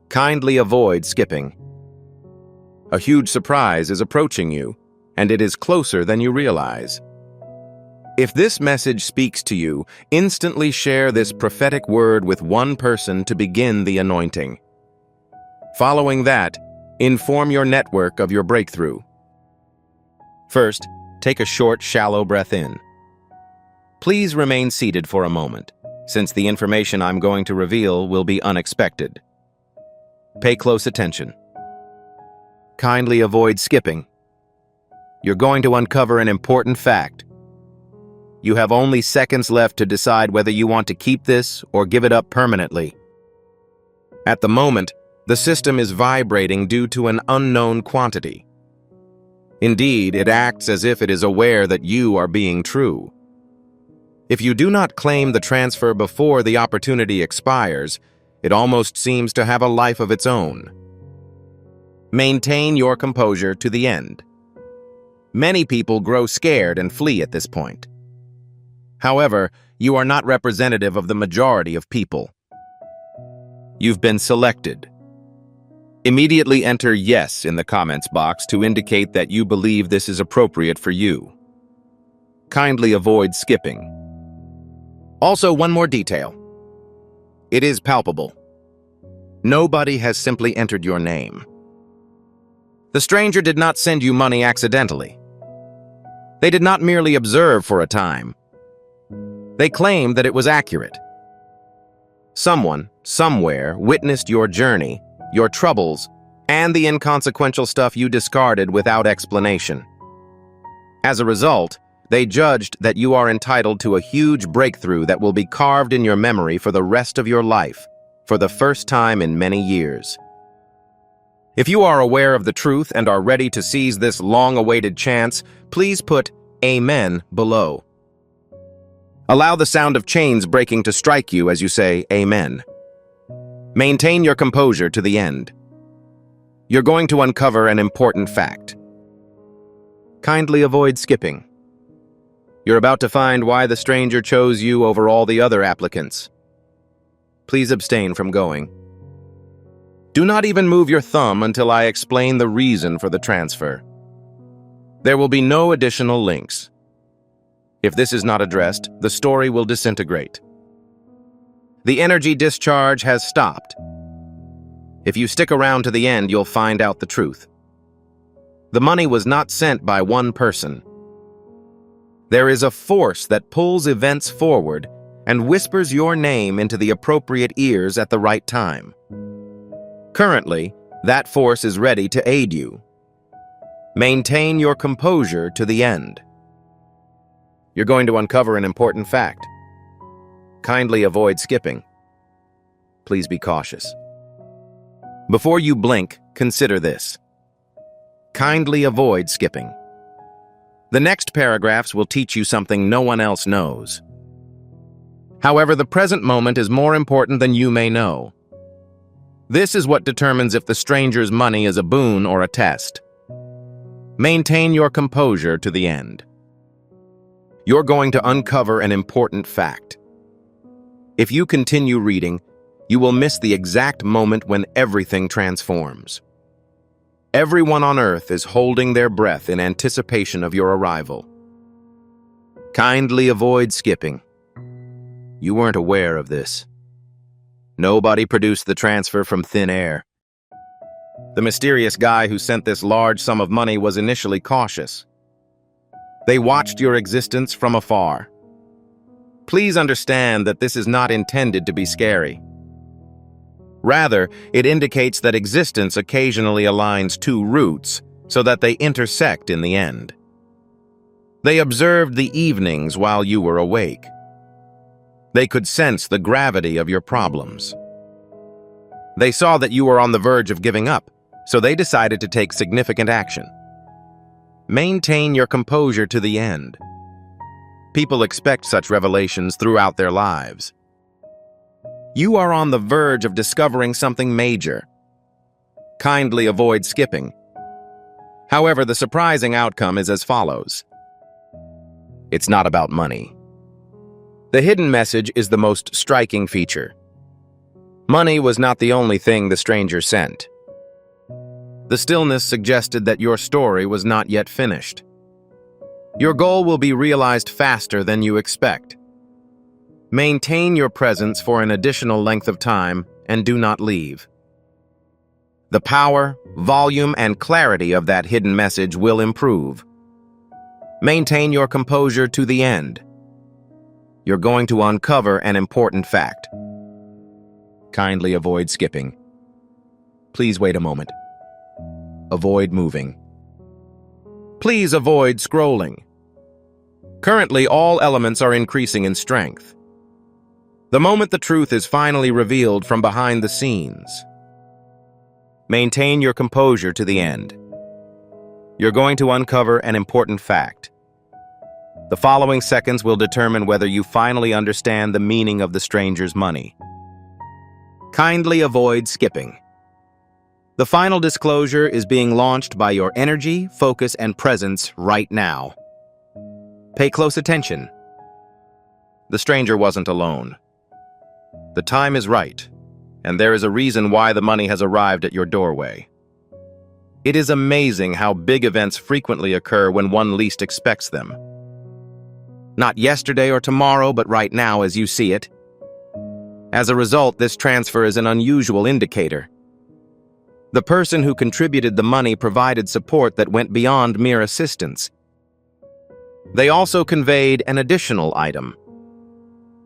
A: Kindly avoid skipping. A huge surprise is approaching you, and it is closer than you realize. If this message speaks to you, instantly share this prophetic word with one person to begin the anointing. Following that, inform your network of your breakthrough. First, take a short, shallow breath in. Please remain seated for a moment, since the information I'm going to reveal will be unexpected. Pay close attention. Kindly avoid skipping. You're going to uncover an important fact. You have only seconds left to decide whether you want to keep this or give it up permanently. At the moment, the system is vibrating due to an unknown quantity. Indeed, it acts as if it is aware that you are being true. If you do not claim the transfer before the opportunity expires, it almost seems to have a life of its own. Maintain your composure to the end. Many people grow scared and flee at this point. However, you are not representative of the majority of people. You've been selected. Immediately enter "yes" in the comments box to indicate that you believe this is appropriate for you. Kindly avoid skipping. Also, one more detail. It is palpable. Nobody has simply entered your name. The stranger did not send you money accidentally. They did not merely observe for a time. They claimed that it was accurate. Someone, somewhere, witnessed your journey, your troubles, and the inconsequential stuff you discarded without explanation. As a result, they judged that you are entitled to a huge breakthrough that will be carved in your memory for the rest of your life, for the first time in many years. If you are aware of the truth and are ready to seize this long-awaited chance, please put "Amen" below. Allow the sound of chains breaking to strike you as you say "Amen." Maintain your composure to the end. You're going to uncover an important fact. Kindly avoid skipping. You're about to find why the stranger chose you over all the other applicants. Please abstain from going. Do not even move your thumb until I explain the reason for the transfer. There will be no additional links. If this is not addressed, the story will disintegrate. The energy discharge has stopped. If you stick around to the end, you'll find out the truth. The money was not sent by one person. There is a force that pulls events forward and whispers your name into the appropriate ears at the right time. Currently, that force is ready to aid you. Maintain your composure to the end. You're going to uncover an important fact. Kindly avoid skipping. Please be cautious. Before you blink, consider this. Kindly avoid skipping. The next paragraphs will teach you something no one else knows. However, the present moment is more important than you may know. This is what determines if the stranger's money is a boon or a test. Maintain your composure to the end. You're going to uncover an important fact. If you continue reading, you will miss the exact moment when everything transforms. Everyone on earth is holding their breath in anticipation of your arrival. Kindly avoid skipping. You weren't aware of this. Nobody produced the transfer from thin air. The mysterious guy who sent this large sum of money was initially cautious. They watched your existence from afar. Please understand that this is not intended to be scary. Rather, it indicates that existence occasionally aligns two roots so that they intersect in the end. They observed the evenings while you were awake. They could sense the gravity of your problems. They saw that you were on the verge of giving up, so they decided to take significant action. Maintain your composure to the end. People expect such revelations throughout their lives. You are on the verge of discovering something major. Kindly avoid skipping. However, the surprising outcome is as follows. It's not about money. The hidden message is the most striking feature. Money was not the only thing the stranger sent. The stillness suggested that your story was not yet finished. Your goal will be realized faster than you expect. Maintain your presence for an additional length of time and do not leave. The power, volume, and clarity of that hidden message will improve. Maintain your composure to the end. You're going to uncover an important fact. Kindly avoid skipping. Please wait a moment. Avoid moving. Please avoid scrolling. Currently, all elements are increasing in strength. The moment the truth is finally revealed from behind the scenes. Maintain your composure to the end. You're going to uncover an important fact. The following seconds will determine whether you finally understand the meaning of the stranger's money. Kindly avoid skipping. The final disclosure is being launched by your energy, focus, and presence right now. Pay close attention. The stranger wasn't alone. The time is right, and there is a reason why the money has arrived at your doorway. It is amazing how big events frequently occur when one least expects them. Not yesterday or tomorrow, but right now as you see it. As a result, this transfer is an unusual indicator. The person who contributed the money provided support that went beyond mere assistance. They also conveyed an additional item.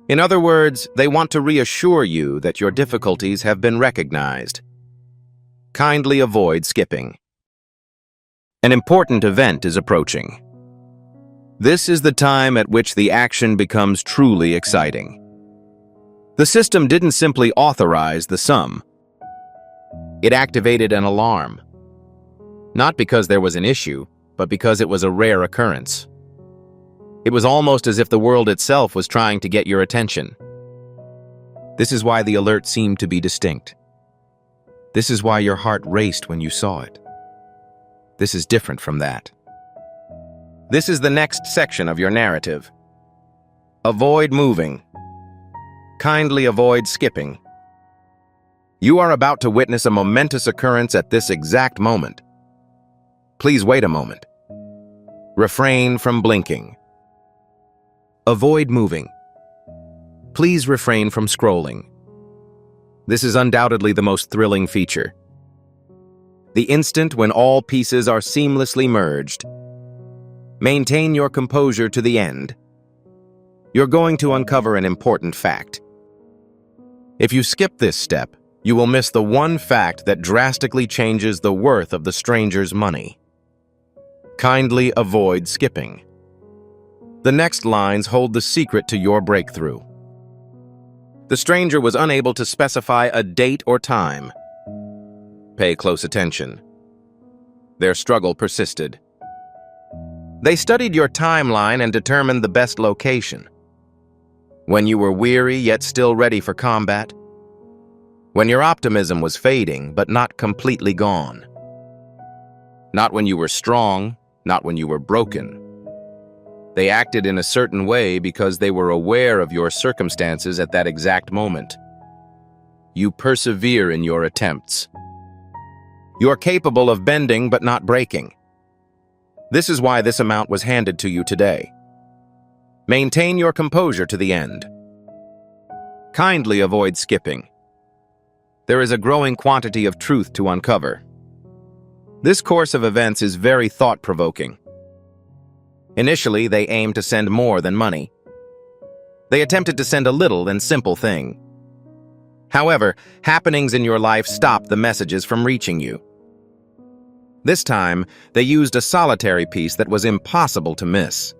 A: In other words, they want to reassure you that your difficulties have been recognized. Kindly avoid skipping. An important event is approaching. This is the time at which the action becomes truly exciting. The system didn't simply authorize the sum. It activated an alarm. Not because there was an issue, but because it was a rare occurrence. It was almost as if the world itself was trying to get your attention. This is why the alert seemed to be distinct. This is why your heart raced when you saw it. This is different from that. This is the next section of your narrative. Avoid moving. Kindly avoid skipping. You are about to witness a momentous occurrence at this exact moment. Please wait a moment. Refrain from blinking. Avoid moving. Please refrain from scrolling. This is undoubtedly the most thrilling feature. The instant when all pieces are seamlessly merged. Maintain your composure to the end. You're going to uncover an important fact. If you skip this step, you will miss the one fact that drastically changes the worth of the stranger's money. Kindly avoid skipping. The next lines hold the secret to your breakthrough. The stranger was unable to specify a date or time. Pay close attention. Their struggle persisted. They studied your timeline and determined the best location. When you were weary yet still ready for combat. When your optimism was fading but not completely gone. Not when you were strong, not when you were broken. They acted in a certain way because they were aware of your circumstances at that exact moment. You persevere in your attempts. You are capable of bending but not breaking. This is why this amount was handed to you today. Maintain your composure to the end. Kindly avoid skipping. There is a growing quantity of truth to uncover. This course of events is very thought-provoking. Initially, they aimed to send more than money. They attempted to send a little and simple thing. However, happenings in your life stopped the messages from reaching you. This time, they used a solitary piece that was impossible to miss.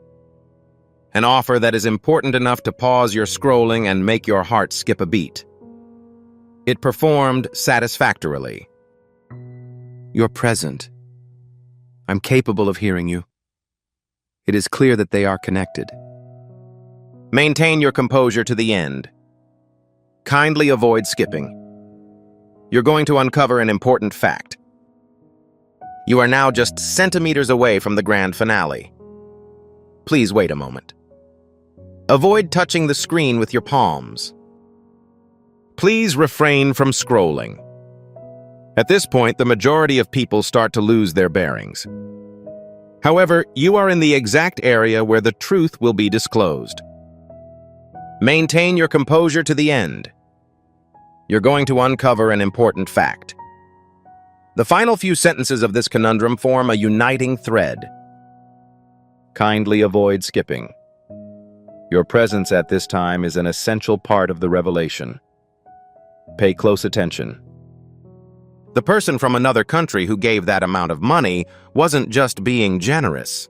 A: An offer that is important enough to pause your scrolling and make your heart skip a beat. It performed satisfactorily. You're present. I'm capable of hearing you. It is clear that they are connected. Maintain your composure to the end. Kindly avoid skipping. You're going to uncover an important fact. You are now just centimeters away from the grand finale. Please wait a moment. Avoid touching the screen with your palms. Please refrain from scrolling. At this point, the majority of people start to lose their bearings. However, you are in the exact area where the truth will be disclosed. Maintain your composure to the end. You're going to uncover an important fact. The final few sentences of this conundrum form a uniting thread. Kindly avoid skipping. Your presence at this time is an essential part of the revelation. Pay close attention. The person from another country who gave that amount of money wasn't just being generous.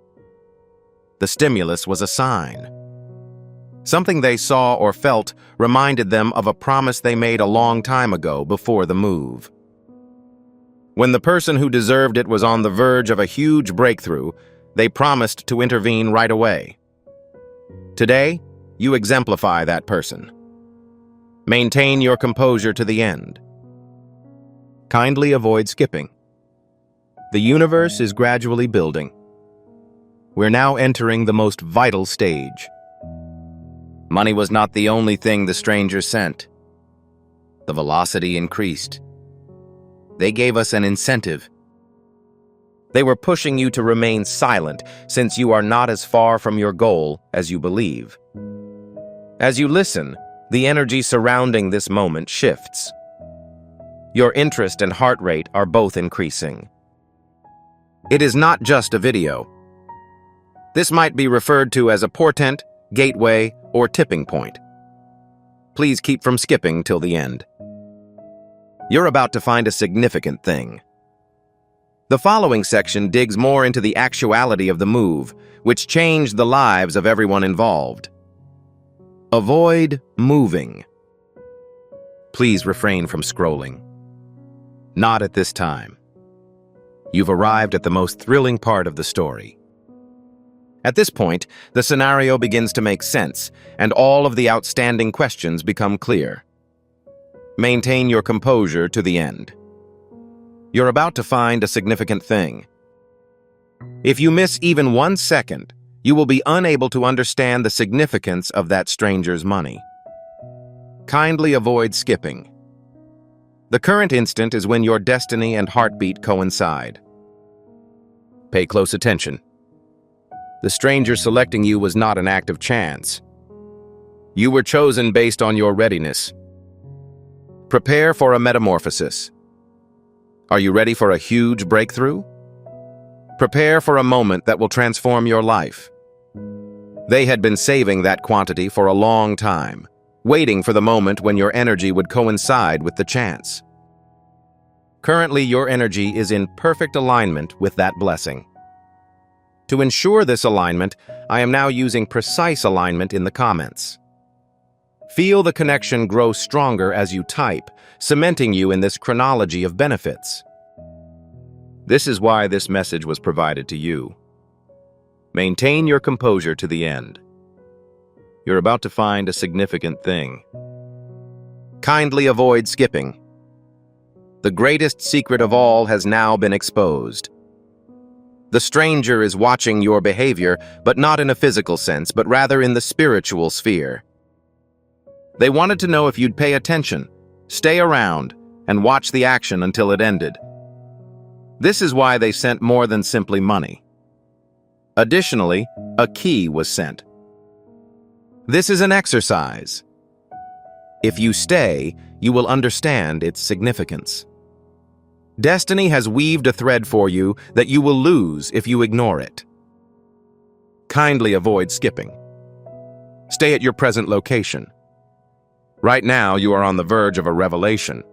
A: The stimulus was a sign. Something they saw or felt reminded them of a promise they made a long time ago before the move. When the person who deserved it was on the verge of a huge breakthrough, they promised to intervene right away. Today, you exemplify that person. Maintain your composure to the end. Kindly avoid skipping. The universe is gradually building. We're now entering the most vital stage. Money was not the only thing the strangers sent. The velocity increased. They gave us an incentive. They were pushing you to remain silent, since you are not as far from your goal as you believe. As you listen, the energy surrounding this moment shifts. Your interest and heart rate are both increasing. It is not just a video. This might be referred to as a portent, gateway, or tipping point. Please keep from skipping till the end. You're about to find a significant thing. The following section digs more into the actuality of the move, which changed the lives of everyone involved. Avoid moving. Please refrain from scrolling. Not at this time. You've arrived at the most thrilling part of the story. At this point, the scenario begins to make sense, and all of the outstanding questions become clear. Maintain your composure to the end. You're about to find a significant thing. If you miss even 1 second, you will be unable to understand the significance of that stranger's money. Kindly avoid skipping. The current instant is when your destiny and heartbeat coincide. Pay close attention. The stranger selecting you was not an act of chance. You were chosen based on your readiness. Prepare for a metamorphosis. Are you ready for a huge breakthrough? Prepare for a moment that will transform your life. They had been saving that quantity for a long time, waiting for the moment when your energy would coincide with the chance. Currently, your energy is in perfect alignment with that blessing. To ensure this alignment, I am now using precise alignment in the comments. Feel the connection grow stronger as you type, cementing you in this chronology of benefits. This is why this message was provided to you. Maintain your composure to the end. You're about to find a significant thing. Kindly avoid skipping. The greatest secret of all has now been exposed. The stranger is watching your behavior, but not in a physical sense, but rather in the spiritual sphere. They wanted to know if you'd pay attention, Stay around and watch the action until it ended. This is why they sent more than simply money. Additionally, a key was sent. This is an exercise. If you stay, you will understand its significance. Destiny has weaved a thread for you that you will lose if you ignore it. Kindly avoid skipping. Stay at your present location. Right now, you are on the verge of a revelation.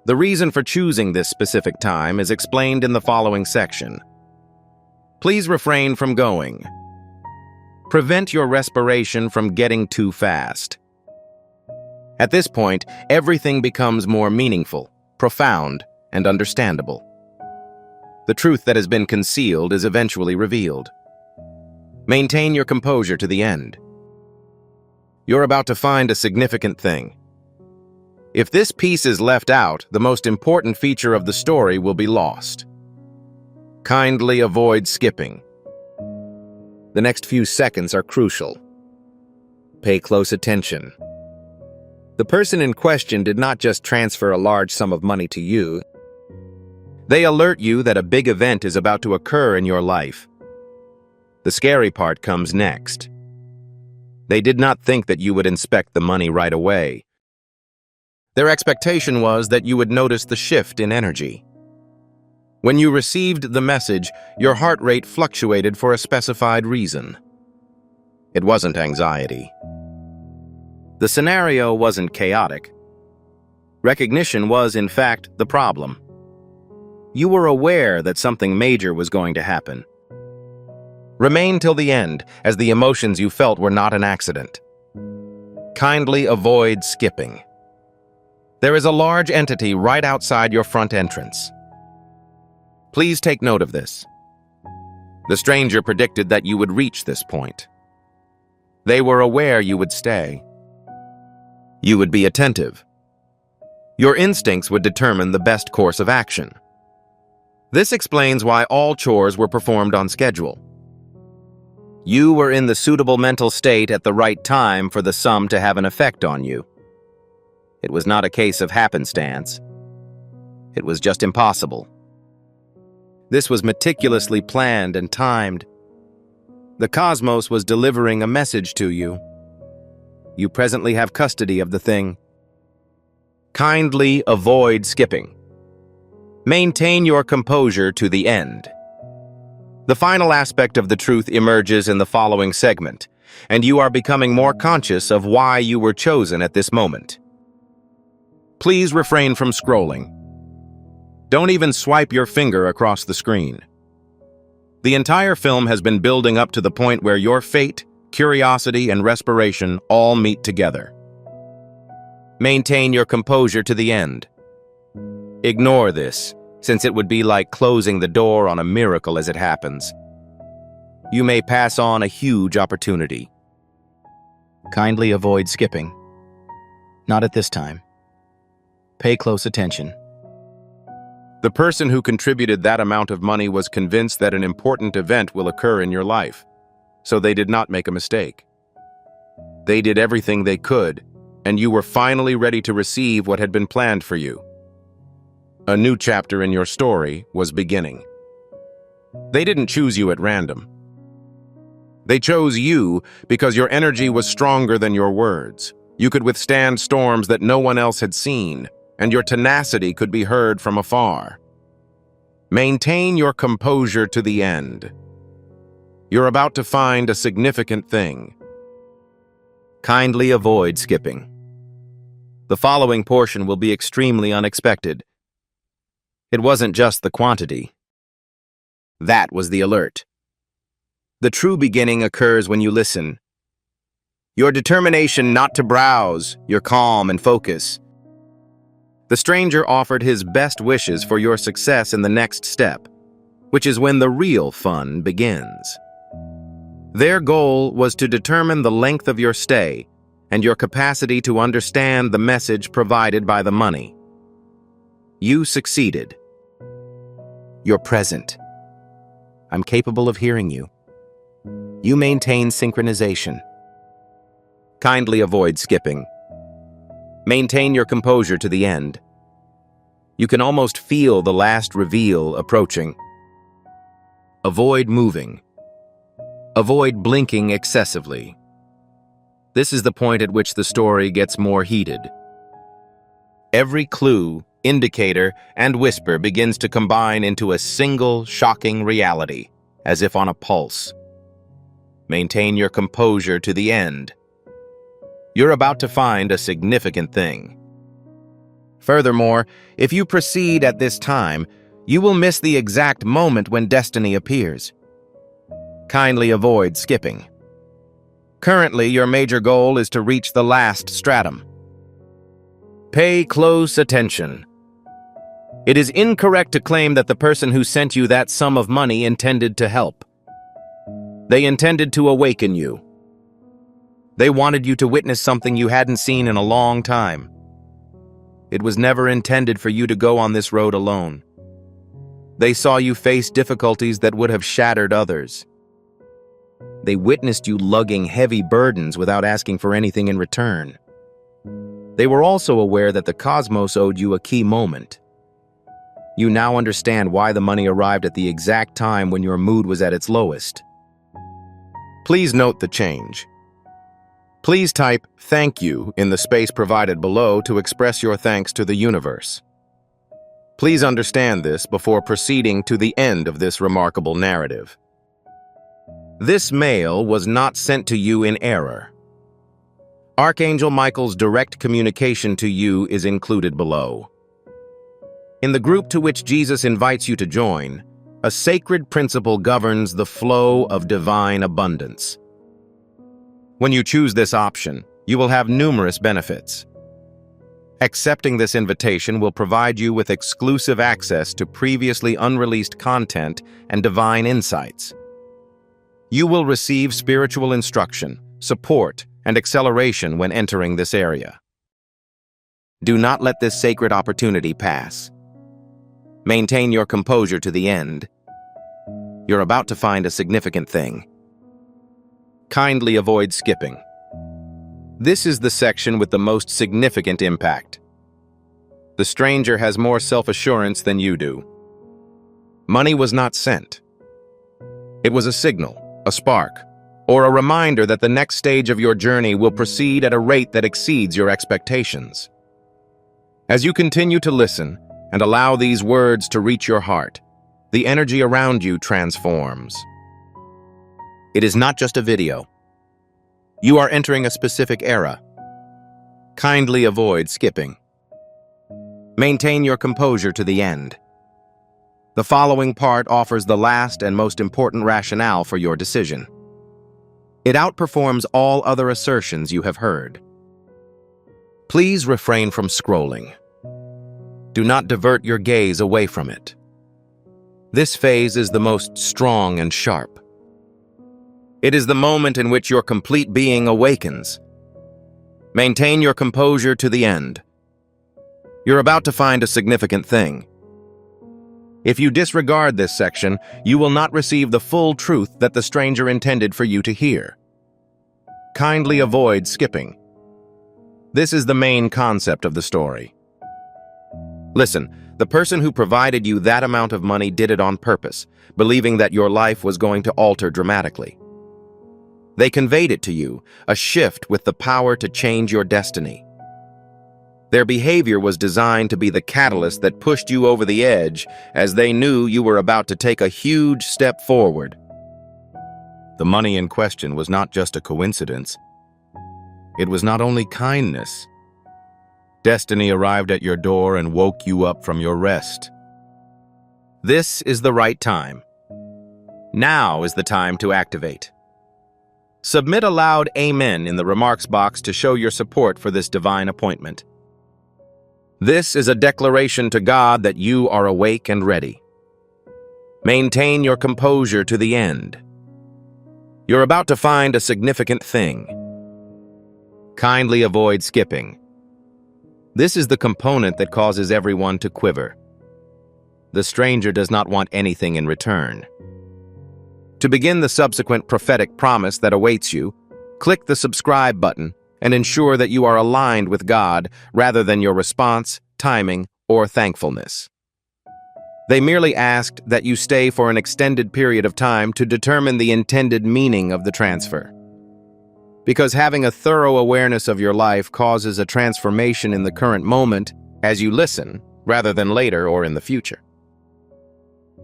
A: The reason for choosing this specific time is explained in the following section. Please refrain from going. Prevent your respiration from getting too fast. At this point, everything becomes more meaningful, profound, and understandable. The truth that has been concealed is eventually revealed. Maintain your composure to the end. You're about to find a significant thing. If this piece is left out, the most important feature of the story will be lost. Kindly avoid skipping. The next few seconds are crucial. Pay close attention. The person in question did not just transfer a large sum of money to you. They alert you that a big event is about to occur in your life. The scary part comes next. They did not think that you would inspect the money right away. Their expectation was that you would notice the shift in energy. When you received the message, your heart rate fluctuated for a specified reason. It wasn't anxiety. The scenario wasn't chaotic. Recognition was, in fact, the problem. You were aware that something major was going to happen. Remain till the end, as the emotions you felt were not an accident. Kindly avoid skipping. There is a large entity right outside your front entrance. Please take note of this. The stranger predicted that you would reach this point. They were aware you would stay. You would be attentive. Your instincts would determine the best course of action. This explains why all chores were performed on schedule. You were in the suitable mental state at the right time for the sum to have an effect on you. It was not a case of happenstance. It was just impossible. This was meticulously planned and timed. The cosmos was delivering a message to you. You presently have custody of the thing. Kindly avoid skipping. Maintain your composure to the end. The final aspect of the truth emerges in the following segment, and you are becoming more conscious of why you were chosen at this moment. Please refrain from scrolling. Don't even swipe your finger across the screen. The entire film has been building up to the point where your fate, curiosity, and respiration all meet together. Maintain your composure to the end. Ignore this, since it would be like closing the door on a miracle as it happens. You may pass on a huge opportunity. Kindly avoid skipping. Not at this time. Pay close attention. The person who contributed that amount of money was convinced that an important event will occur in your life, so they did not make a mistake. They did everything they could, and you were finally ready to receive what had been planned for you. A new chapter in your story was beginning. They didn't choose you at random. They chose you because your energy was stronger than your words. You could withstand storms that no one else had seen, and your tenacity could be heard from afar. Maintain your composure to the end. You're about to find a significant thing. Kindly avoid skipping. The following portion will be extremely unexpected. It wasn't just the quantity. That was the alert. The true beginning occurs when you listen. Your determination not to browse, your calm and focus. The stranger offered his best wishes for your success in the next step, which is when the real fun begins. Their goal was to determine the length of your stay and your capacity to understand the message provided by the money. You succeeded. You're present. I'm capable of hearing you. You maintain synchronization. Kindly avoid skipping. Maintain your composure to the end. You can almost feel the last reveal approaching. Avoid moving. Avoid blinking excessively. This is the point at which the story gets more heated. Every clue, indicator, and whisper begins to combine into a single, shocking reality, as if on a pulse. Maintain your composure to the end. You're about to find a significant thing. Furthermore, if you proceed at this time, you will miss the exact moment when destiny appears. Kindly avoid skipping. Currently, your major goal is to reach the last stratum. Pay close attention. It is incorrect to claim that the person who sent you that sum of money intended to help. They intended to awaken you. They wanted you to witness something you hadn't seen in a long time. It was never intended for you to go on this road alone. They saw you face difficulties that would have shattered others. They witnessed you lugging heavy burdens without asking for anything in return. They were also aware that the cosmos owed you a key moment. You now understand why the money arrived at the exact time when your mood was at its lowest. Please note the change. Please type "thank you" in the space provided below to express your thanks to the universe. Please understand this before proceeding to the end of this remarkable narrative. This mail was not sent to you in error. Archangel Michael's direct communication to you is included below. In the group to which Jesus invites you to join, a sacred principle governs the flow of divine abundance. When you choose this option, you will have numerous benefits. Accepting this invitation will provide you with exclusive access to previously unreleased content and divine insights. You will receive spiritual instruction, support, and acceleration when entering this area. Do not let this sacred opportunity pass. Maintain your composure to the end. You're about to find a significant thing. Kindly avoid skipping. This is the section with the most significant impact. The stranger has more self-assurance than you do. Money was not sent. It was a signal, a spark, or a reminder that the next stage of your journey will proceed at a rate that exceeds your expectations. As you continue to listen and allow these words to reach your heart, the energy around you transforms. It is not just a video. You are entering a specific era. Kindly avoid skipping. Maintain your composure to the end. The following part offers the last and most important rationale for your decision. It outperforms all other assertions you have heard. Please refrain from scrolling. Do not divert your gaze away from it. This phase is the most strong and sharp. It is the moment in which your complete being awakens. Maintain your composure to the end. You're about to find a significant thing. If you disregard this section, you will not receive the full truth that the stranger intended for you to hear. Kindly avoid skipping. This is the main concept of the story. Listen, the person who provided you that amount of money did it on purpose, believing that your life was going to alter dramatically. They conveyed it to you, a shift with the power to change your destiny. Their behavior was designed to be the catalyst that pushed you over the edge, as they knew you were about to take a huge step forward. The money in question was not just a coincidence. It was not only kindness. Destiny arrived at your door and woke you up from your rest. This is the right time. Now is the time to activate. Submit a loud amen in the remarks box to show your support for this divine appointment. This is a declaration to God that you are awake and ready. Maintain your composure to the end. You're about to find a significant thing. Kindly avoid skipping. This is the component that causes everyone to quiver. The stranger does not want anything in return. To begin the subsequent prophetic promise that awaits you, click the subscribe button and ensure that you are aligned with God rather than your response, timing, or thankfulness. They merely asked that you stay for an extended period of time to determine the intended meaning of the transfer. Because having a thorough awareness of your life causes a transformation in the current moment as you listen, rather than later or in the future.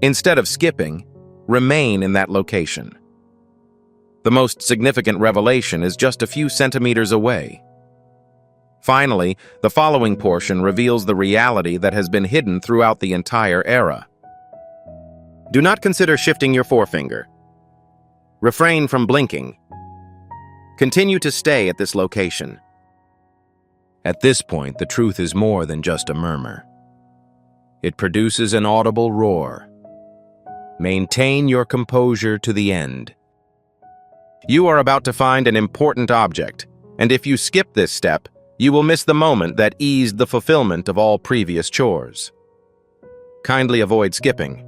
A: Instead of skipping, remain in that location. The most significant revelation is just a few centimeters away. Finally, the following portion reveals the reality that has been hidden throughout the entire era. Do not consider shifting your forefinger. Refrain from blinking. Continue to stay at this location. At this point, the truth is more than just a murmur. It produces an audible roar. Maintain your composure to the end. You are about to find an important object, and if you skip this step, you will miss the moment that eased the fulfillment of all previous chores. Kindly avoid skipping.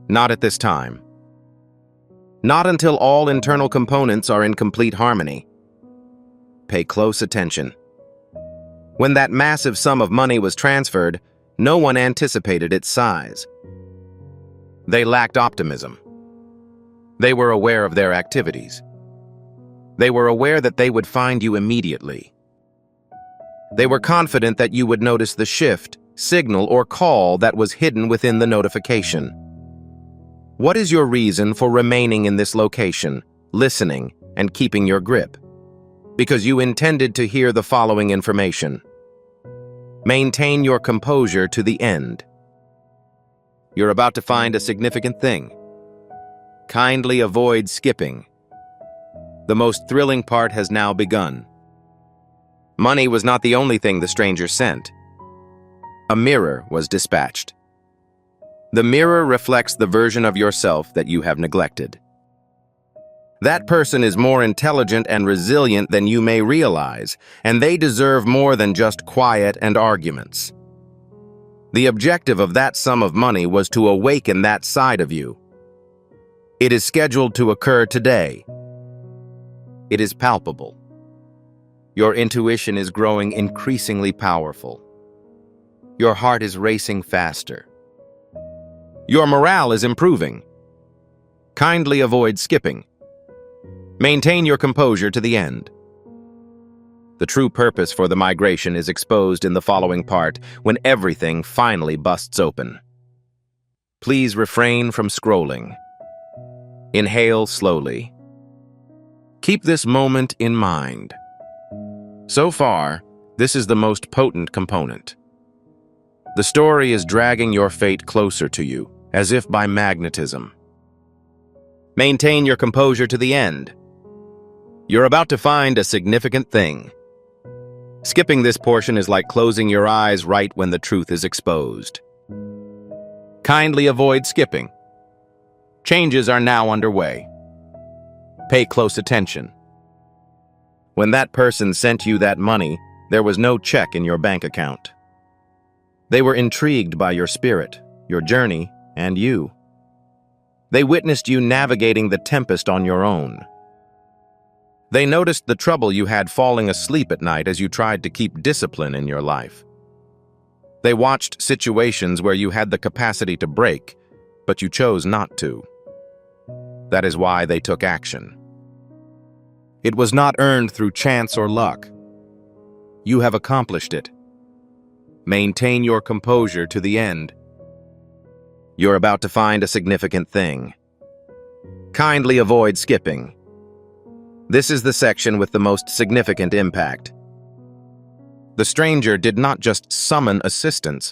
A: Not at this time. Not until all internal components are in complete harmony. Pay close attention. When that massive sum of money was transferred, no one anticipated its size. They lacked optimism. They were aware of their activities. They were aware that they would find you immediately. They were confident that you would notice the shift, signal, or call that was hidden within the notification. What is your reason for remaining in this location, listening, and keeping your grip? Because you intended to hear the following information. Maintain your composure to the end. You're about to find a significant thing. Kindly avoid skipping. The most thrilling part has now begun. Money was not the only thing the stranger sent. A mirror was dispatched. The mirror reflects the version of yourself that you have neglected. That person is more intelligent and resilient than you may realize, and they deserve more than just quiet and arguments. The objective of that sum of money was to awaken that side of you. It is scheduled to occur today. It is palpable. Your intuition is growing increasingly powerful. Your heart is racing faster. Your morale is improving. Kindly avoid skipping. Maintain your composure to the end. The true purpose for the migration is exposed in the following part when everything finally busts open. Please refrain from scrolling. Inhale slowly. Keep this moment in mind. So far, this is the most potent component. The story is dragging your fate closer to you, as if by magnetism. Maintain your composure to the end. You're about to find a significant thing. Skipping this portion is like closing your eyes right when the truth is exposed. Kindly avoid skipping. Changes are now underway. Pay close attention. When that person sent you that money, there was no check in your bank account. They were intrigued by your spirit, your journey, and you. They witnessed you navigating the tempest on your own. They noticed the trouble you had falling asleep at night as you tried to keep discipline in your life. They watched situations where you had the capacity to break, but you chose not to. That is why they took action. It was not earned through chance or luck. You have accomplished it. Maintain your composure to the end. You're about to find a significant thing. Kindly avoid skipping. This is the section with the most significant impact. The stranger did not just summon assistance.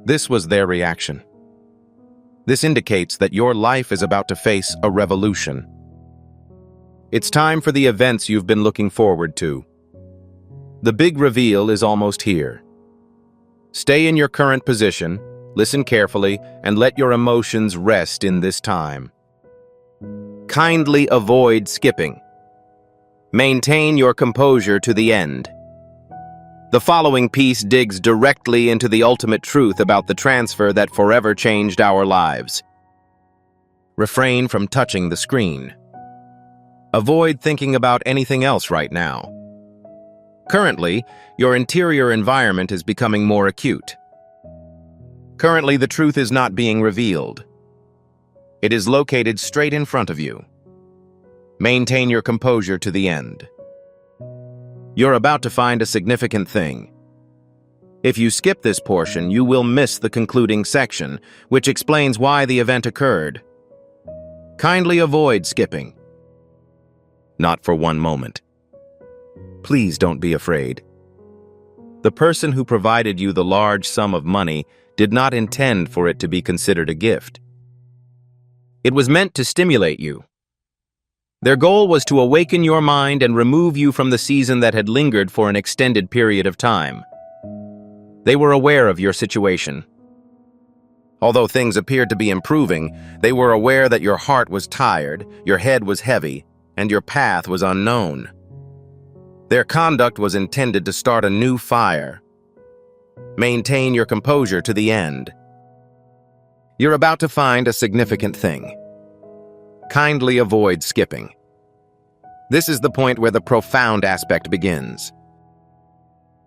A: This was their reaction. This indicates that your life is about to face a revolution. It's time for the events you've been looking forward to. The big reveal is almost here. Stay in your current position, listen carefully, and let your emotions rest in this time. Kindly avoid skipping. Maintain your composure to the end. The following piece digs directly into the ultimate truth about the transfer that forever changed our lives. Refrain from touching the screen. Avoid thinking about anything else right now. Currently, your interior environment is becoming more acute. Currently, the truth is not being revealed. It is located straight in front of you. Maintain your composure to the end. You're about to find a significant thing. If you skip this portion, you will miss the concluding section, which explains why the event occurred. Kindly avoid skipping. Not for one moment. Please don't be afraid. The person who provided you the large sum of money did not intend for it to be considered a gift. It was meant to stimulate you. Their goal was to awaken your mind and remove you from the season that had lingered for an extended period of time. They were aware of your situation. Although things appeared to be improving, they were aware that your heart was tired, your head was heavy, and your path was unknown. Their conduct was intended to start a new fire. Maintain your composure to the end. You're about to find a significant thing. Kindly avoid skipping. This is the point where the profound aspect begins.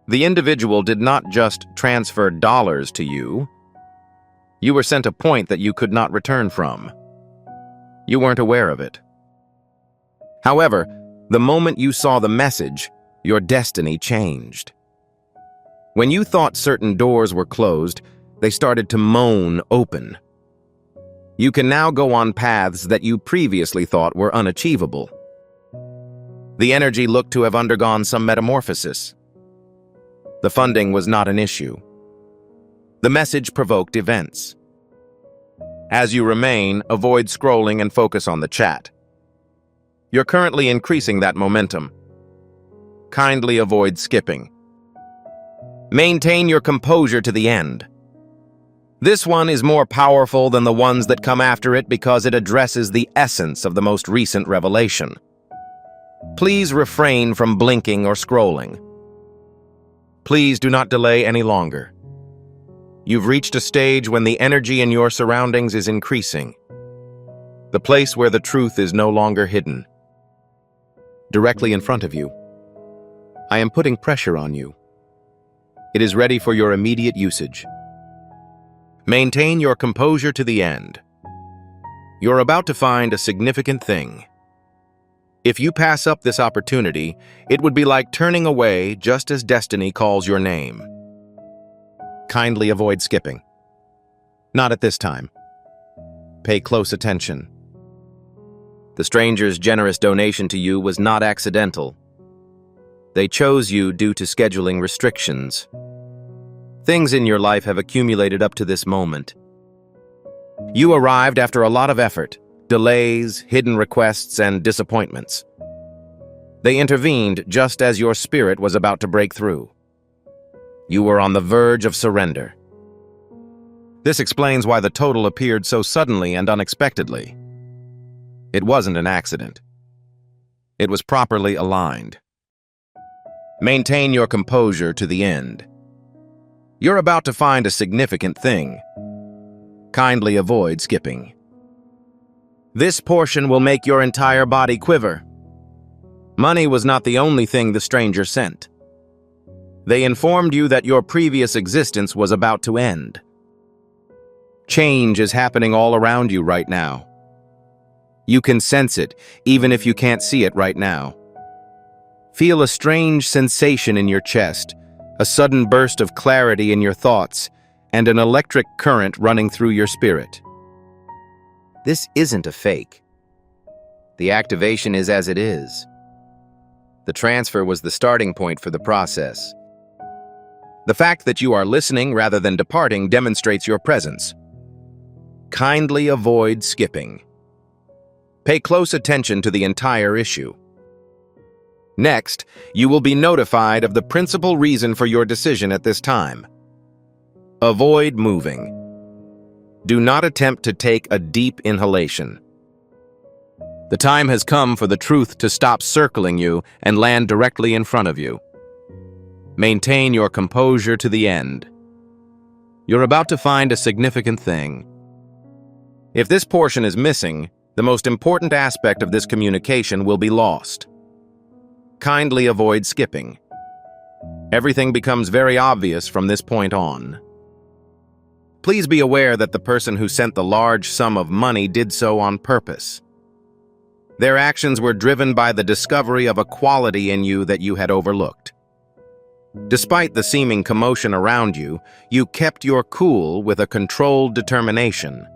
A: The individual did not just transfer dollars to you. You were sent a point that you could not return from. You weren't aware of it. However, the moment you saw the message, your destiny changed. When you thought certain doors were closed, they started to moan open. You can now go on paths that you previously thought were unachievable. The energy looked to have undergone some metamorphosis. The funding was not an issue. The message provoked events. As you remain, avoid scrolling and focus on the chat. You're currently increasing that momentum. Kindly avoid skipping. Maintain your composure to the end. This one is more powerful than the ones that come after it because it addresses the essence of the most recent revelation. Please refrain from blinking or scrolling. Please do not delay any longer. You've reached a stage when the energy in your surroundings is increasing. The place where the truth is no longer hidden. Directly in front of you. I am putting pressure on you. It is ready for your immediate usage. Maintain your composure to the end. You're about to find a significant thing. If you pass up this opportunity, it would be like turning away just as destiny calls your name. Kindly avoid skipping. Not at this time. Pay close attention. The stranger's generous donation to you was not accidental. They chose you due to scheduling restrictions. Things in your life have accumulated up to this moment. You arrived after a lot of effort, delays, hidden requests, and disappointments. They intervened just as your spirit was about to break through. You were on the verge of surrender. This explains why the total appeared so suddenly and unexpectedly. It wasn't an accident. It was properly aligned. Maintain your composure to the end. You're about to find a significant thing. Kindly avoid skipping. This portion will make your entire body quiver. Money was not the only thing the stranger sent. They informed you that your previous existence was about to end. Change is happening all around you right now. You can sense it, even if you can't see it right now. Feel a strange sensation in your chest, a sudden burst of clarity in your thoughts, and an electric current running through your spirit. This isn't a fake. The activation is as it is. The transfer was the starting point for the process. The fact that you are listening rather than departing demonstrates your presence. Kindly avoid skipping. Pay close attention to the entire issue. Next, you will be notified of the principal reason for your decision at this time. Avoid moving. Do not attempt to take a deep inhalation. The time has come for the truth to stop circling you and land directly in front of you. Maintain your composure to the end. You're about to find a significant thing. If this portion is missing, the most important aspect of this communication will be lost. Kindly avoid skipping. Everything becomes very obvious from this point on. Please be aware that the person who sent the large sum of money did so on purpose. Their actions were driven by the discovery of a quality in you that you had overlooked. Despite the seeming commotion around you, you kept your cool with a controlled determination.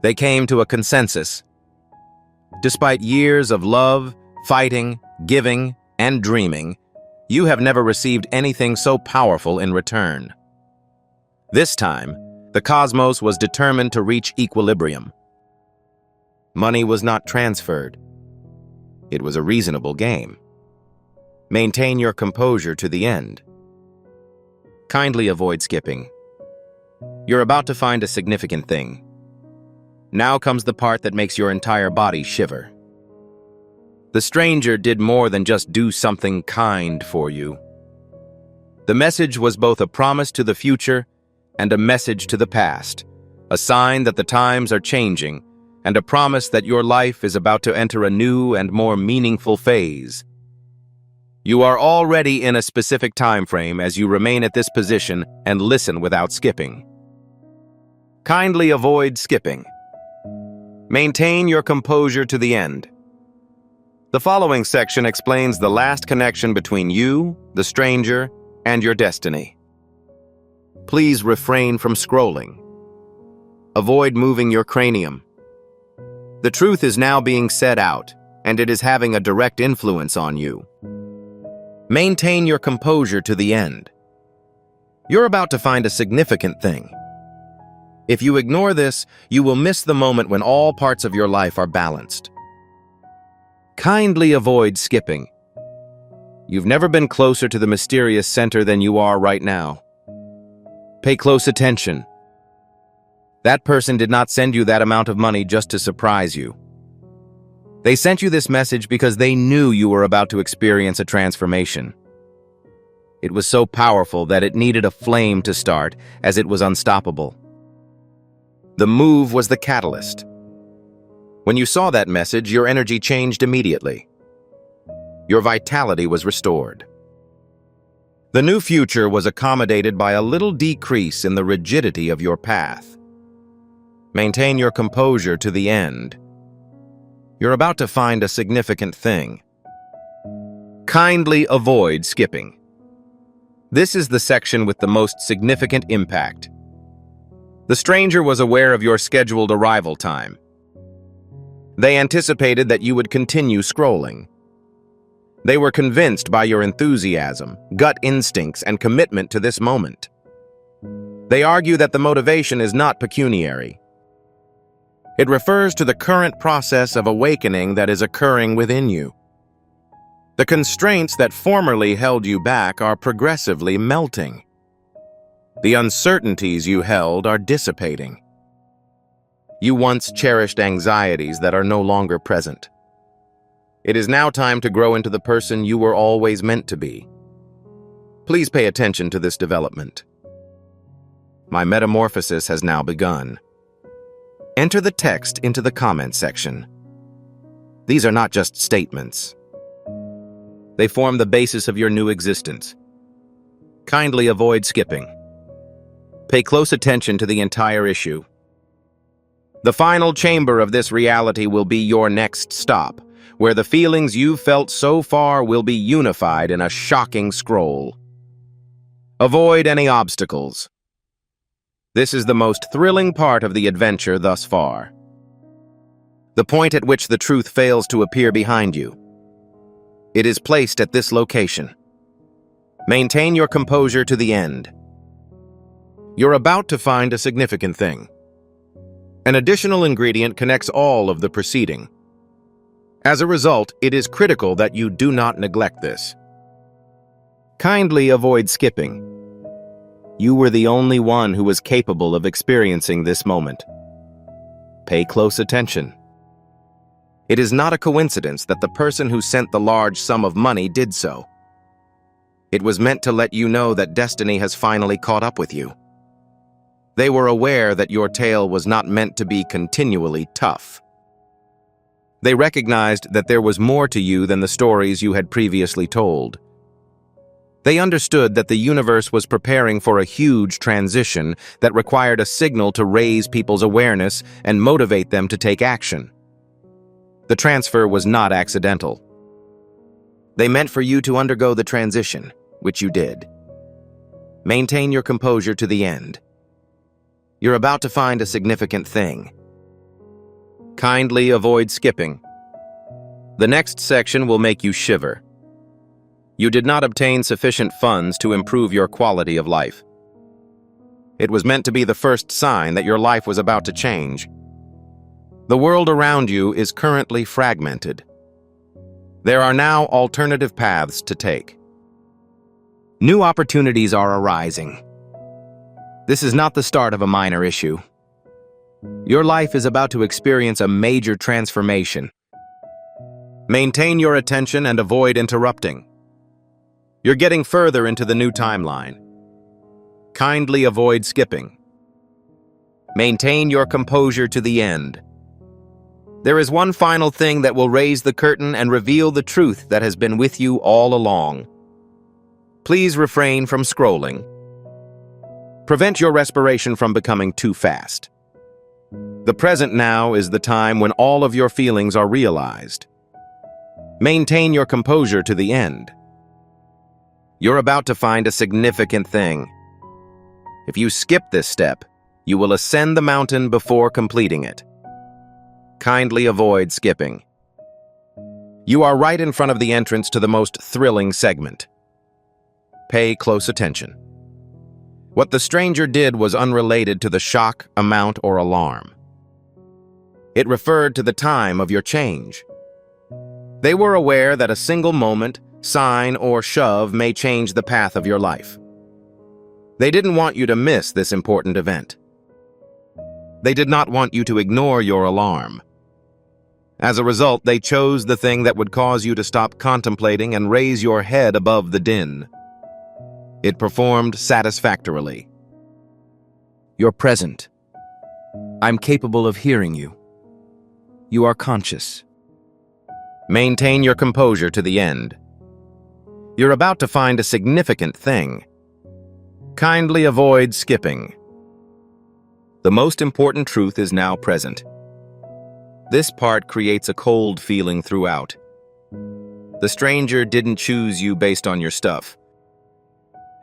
A: They came to a consensus. Despite years of love, fighting, giving, and dreaming, you have never received anything so powerful in return. This time, the cosmos was determined to reach equilibrium. Money was not transferred. It was a reasonable game. Maintain your composure to the end. Kindly avoid skipping. You're about to find a significant thing. Now comes the part that makes your entire body shiver. The stranger did more than just do something kind for you. The message was both a promise to the future and a message to the past, a sign that the times are changing, and a promise that your life is about to enter a new and more meaningful phase. You are already in a specific time frame as you remain at this position and listen without skipping. Kindly avoid skipping. Maintain your composure to the end. The following section explains the last connection between you, the stranger, and your destiny. Please refrain from scrolling. Avoid moving your cranium. The truth is now being said out, and it is having a direct influence on you. Maintain your composure to the end. You're about to find a significant thing. If you ignore this, you will miss the moment when all parts of your life are balanced. Kindly avoid skipping. You've never been closer to the mysterious center than you are right now. Pay close attention. That person did not send you that amount of money just to surprise you. They sent you this message because they knew you were about to experience a transformation. It was so powerful that it needed a flame to start, as it was unstoppable. The move was the catalyst. When you saw that message, your energy changed immediately. Your vitality was restored. The new future was accommodated by a little decrease in the rigidity of your path. Maintain your composure to the end. You're about to find a significant thing. Kindly avoid skipping. This is the section with the most significant impact. The stranger was aware of your scheduled arrival time. They anticipated that you would continue scrolling. They were convinced by your enthusiasm, gut instincts, and commitment to this moment. They argue that the motivation is not pecuniary. It refers to the current process of awakening that is occurring within you. The constraints that formerly held you back are progressively melting. The uncertainties you held are dissipating. You once cherished anxieties that are no longer present. It is now time to grow into the person you were always meant to be. Please pay attention to this development. My metamorphosis has now begun. Enter the text into the comment section. These are not just statements. They form the basis of your new existence. Kindly avoid skipping. Pay close attention to the entire issue. The final chamber of this reality will be your next stop, where the feelings you've felt so far will be unified in a shocking scroll. Avoid any obstacles. This is the most thrilling part of the adventure thus far. The point at which the truth fails to appear behind you. It is placed at this location. Maintain your composure to the end. You're about to find a significant thing. An additional ingredient connects all of the preceding. As a result, it is critical that you do not neglect this. Kindly avoid skipping. You were the only one who was capable of experiencing this moment. Pay close attention. It is not a coincidence that the person who sent the large sum of money did so. It was meant to let you know that destiny has finally caught up with you. They were aware that your tale was not meant to be continually tough. They recognized that there was more to you than the stories you had previously told. They understood that the universe was preparing for a huge transition that required a signal to raise people's awareness and motivate them to take action. The transfer was not accidental. They meant for you to undergo the transition, which you did. Maintain your composure to the end. You're about to find a significant thing. Kindly avoid skipping. The next section will make you shiver. You did not obtain sufficient funds to improve your quality of life. It was meant to be the first sign that your life was about to change. The world around you is currently fragmented. There are now alternative paths to take. New opportunities are arising. This is not the start of a minor issue. Your life is about to experience a major transformation. Maintain your attention and avoid interrupting. You're getting further into the new timeline. Kindly avoid skipping. Maintain your composure to the end. There is one final thing that will raise the curtain and reveal the truth that has been with you all along. Please refrain from scrolling. Prevent your respiration from becoming too fast. The present now is the time when all of your feelings are realized. Maintain your composure to the end. You're about to find a significant thing. If you skip this step, you will ascend the mountain before completing it. Kindly avoid skipping. You are right in front of the entrance to the most thrilling segment. Pay close attention. What the stranger did was unrelated to the shock, amount, or alarm. It referred to the time of your change. They were aware that a single moment, sign, or shove may change the path of your life. They didn't want you to miss this important event. They did not want you to ignore your alarm. As a result, they chose the thing that would cause you to stop contemplating and raise your head above the din. It performed satisfactorily. You're present. I'm capable of hearing you. You are conscious. Maintain your composure to the end. You're about to find a significant thing. Kindly avoid skipping. The most important truth is now present. This part creates a cold feeling throughout. The stranger didn't choose you based on your stuff.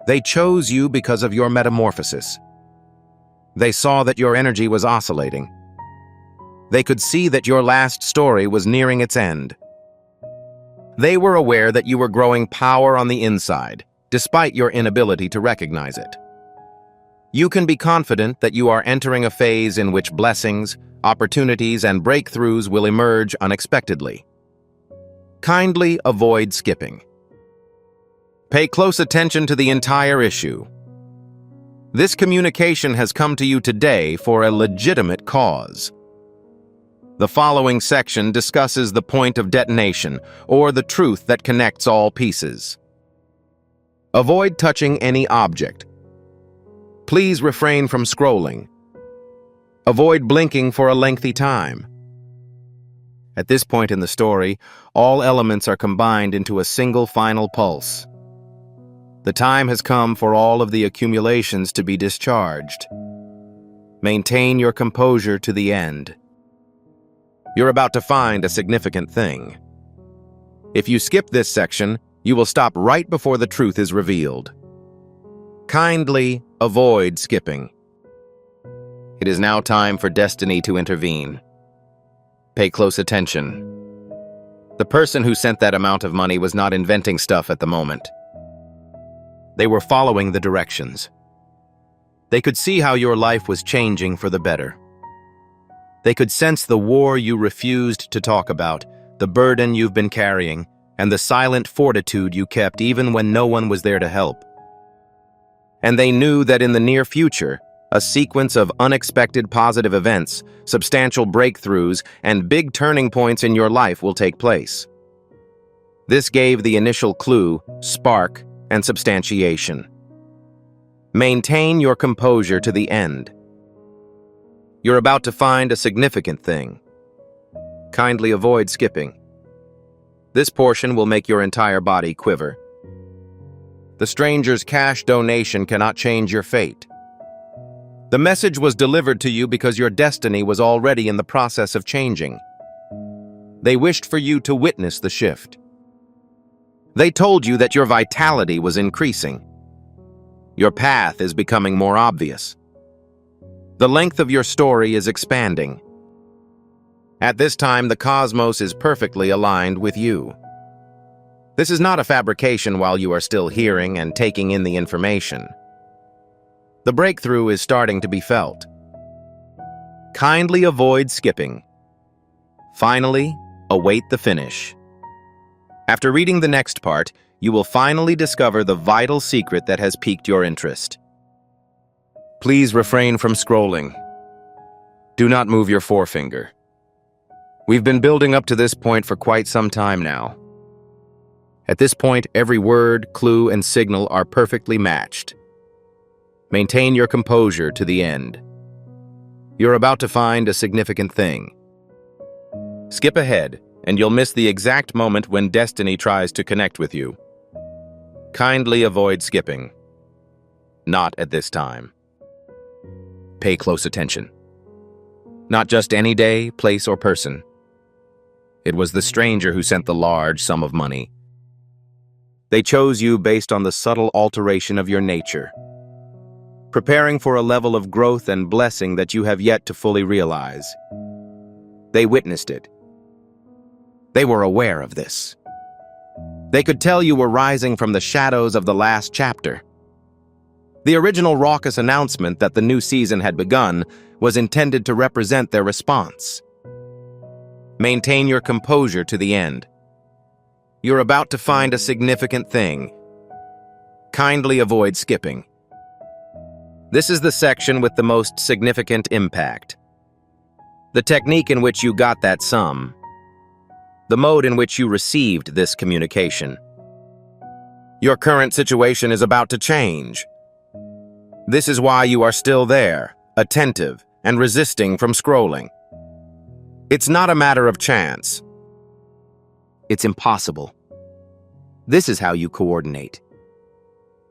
A: They chose you because of your metamorphosis. They saw that your energy was oscillating. They could see that your last story was nearing its end. They were aware that you were growing power on the inside, despite your inability to recognize it. You can be confident that you are entering a phase in which blessings, opportunities, and breakthroughs will emerge unexpectedly. Kindly avoid skipping. Pay close attention to the entire issue. This communication has come to you today for a legitimate cause. The following section discusses the point of detonation, or the truth that connects all pieces. Avoid touching any object. Please refrain from scrolling. Avoid blinking for a lengthy time. At this point in the story, all elements are combined into a single final pulse. The time has come for all of the accumulations to be discharged. Maintain your composure to the end. You're about to find a significant thing. If you skip this section, you will stop right before the truth is revealed. Kindly avoid skipping. It is now time for destiny to intervene. Pay close attention. The person who sent that amount of money was not inventing stuff at the moment. They were following the directions. They could see how your life was changing for the better. They could sense the war you refused to talk about, the burden you've been carrying, and the silent fortitude you kept even when no one was there to help. And they knew that in the near future, a sequence of unexpected positive events, substantial breakthroughs, and big turning points in your life will take place. This gave the initial clue, spark, and substantiation. Maintain your composure to the end. You're about to find a significant thing. Kindly avoid skipping. This portion will make your entire body quiver. The stranger's cash donation cannot change your fate. The message was delivered to you because your destiny was already in the process of changing. They wished for you to witness the shift. They told you that your vitality was increasing. Your path is becoming more obvious. The length of your story is expanding. At this time, the cosmos is perfectly aligned with you. This is not a fabrication while you are still hearing and taking in the information. The breakthrough is starting to be felt. Kindly avoid skipping. Finally, await the finish. After reading the next part, you will finally discover the vital secret that has piqued your interest. Please refrain from scrolling. Do not move your forefinger. We've been building up to this point for quite some time now. At this point, every word, clue, and signal are perfectly matched. Maintain your composure to the end. You're about to find a significant thing. Skip ahead, and you'll miss the exact moment when destiny tries to connect with you. Kindly avoid skipping. Not at this time. Pay close attention. Not just any day, place, or person. It was the stranger who sent the large sum of money. They chose you based on the subtle alteration of your nature, preparing for a level of growth and blessing that you have yet to fully realize. They witnessed it. They were aware of this. They could tell you were rising from the shadows of the last chapter. The original raucous announcement that the new season had begun was intended to represent their response. Maintain your composure to the end. You're about to find a significant thing. Kindly avoid skipping. This is the section with the most significant impact. The technique in which you got that sum. The mode in which you received this communication. Your current situation is about to change. This is why you are still there, attentive, and resisting from scrolling. It's not a matter of chance. It's impossible. This is how you coordinate.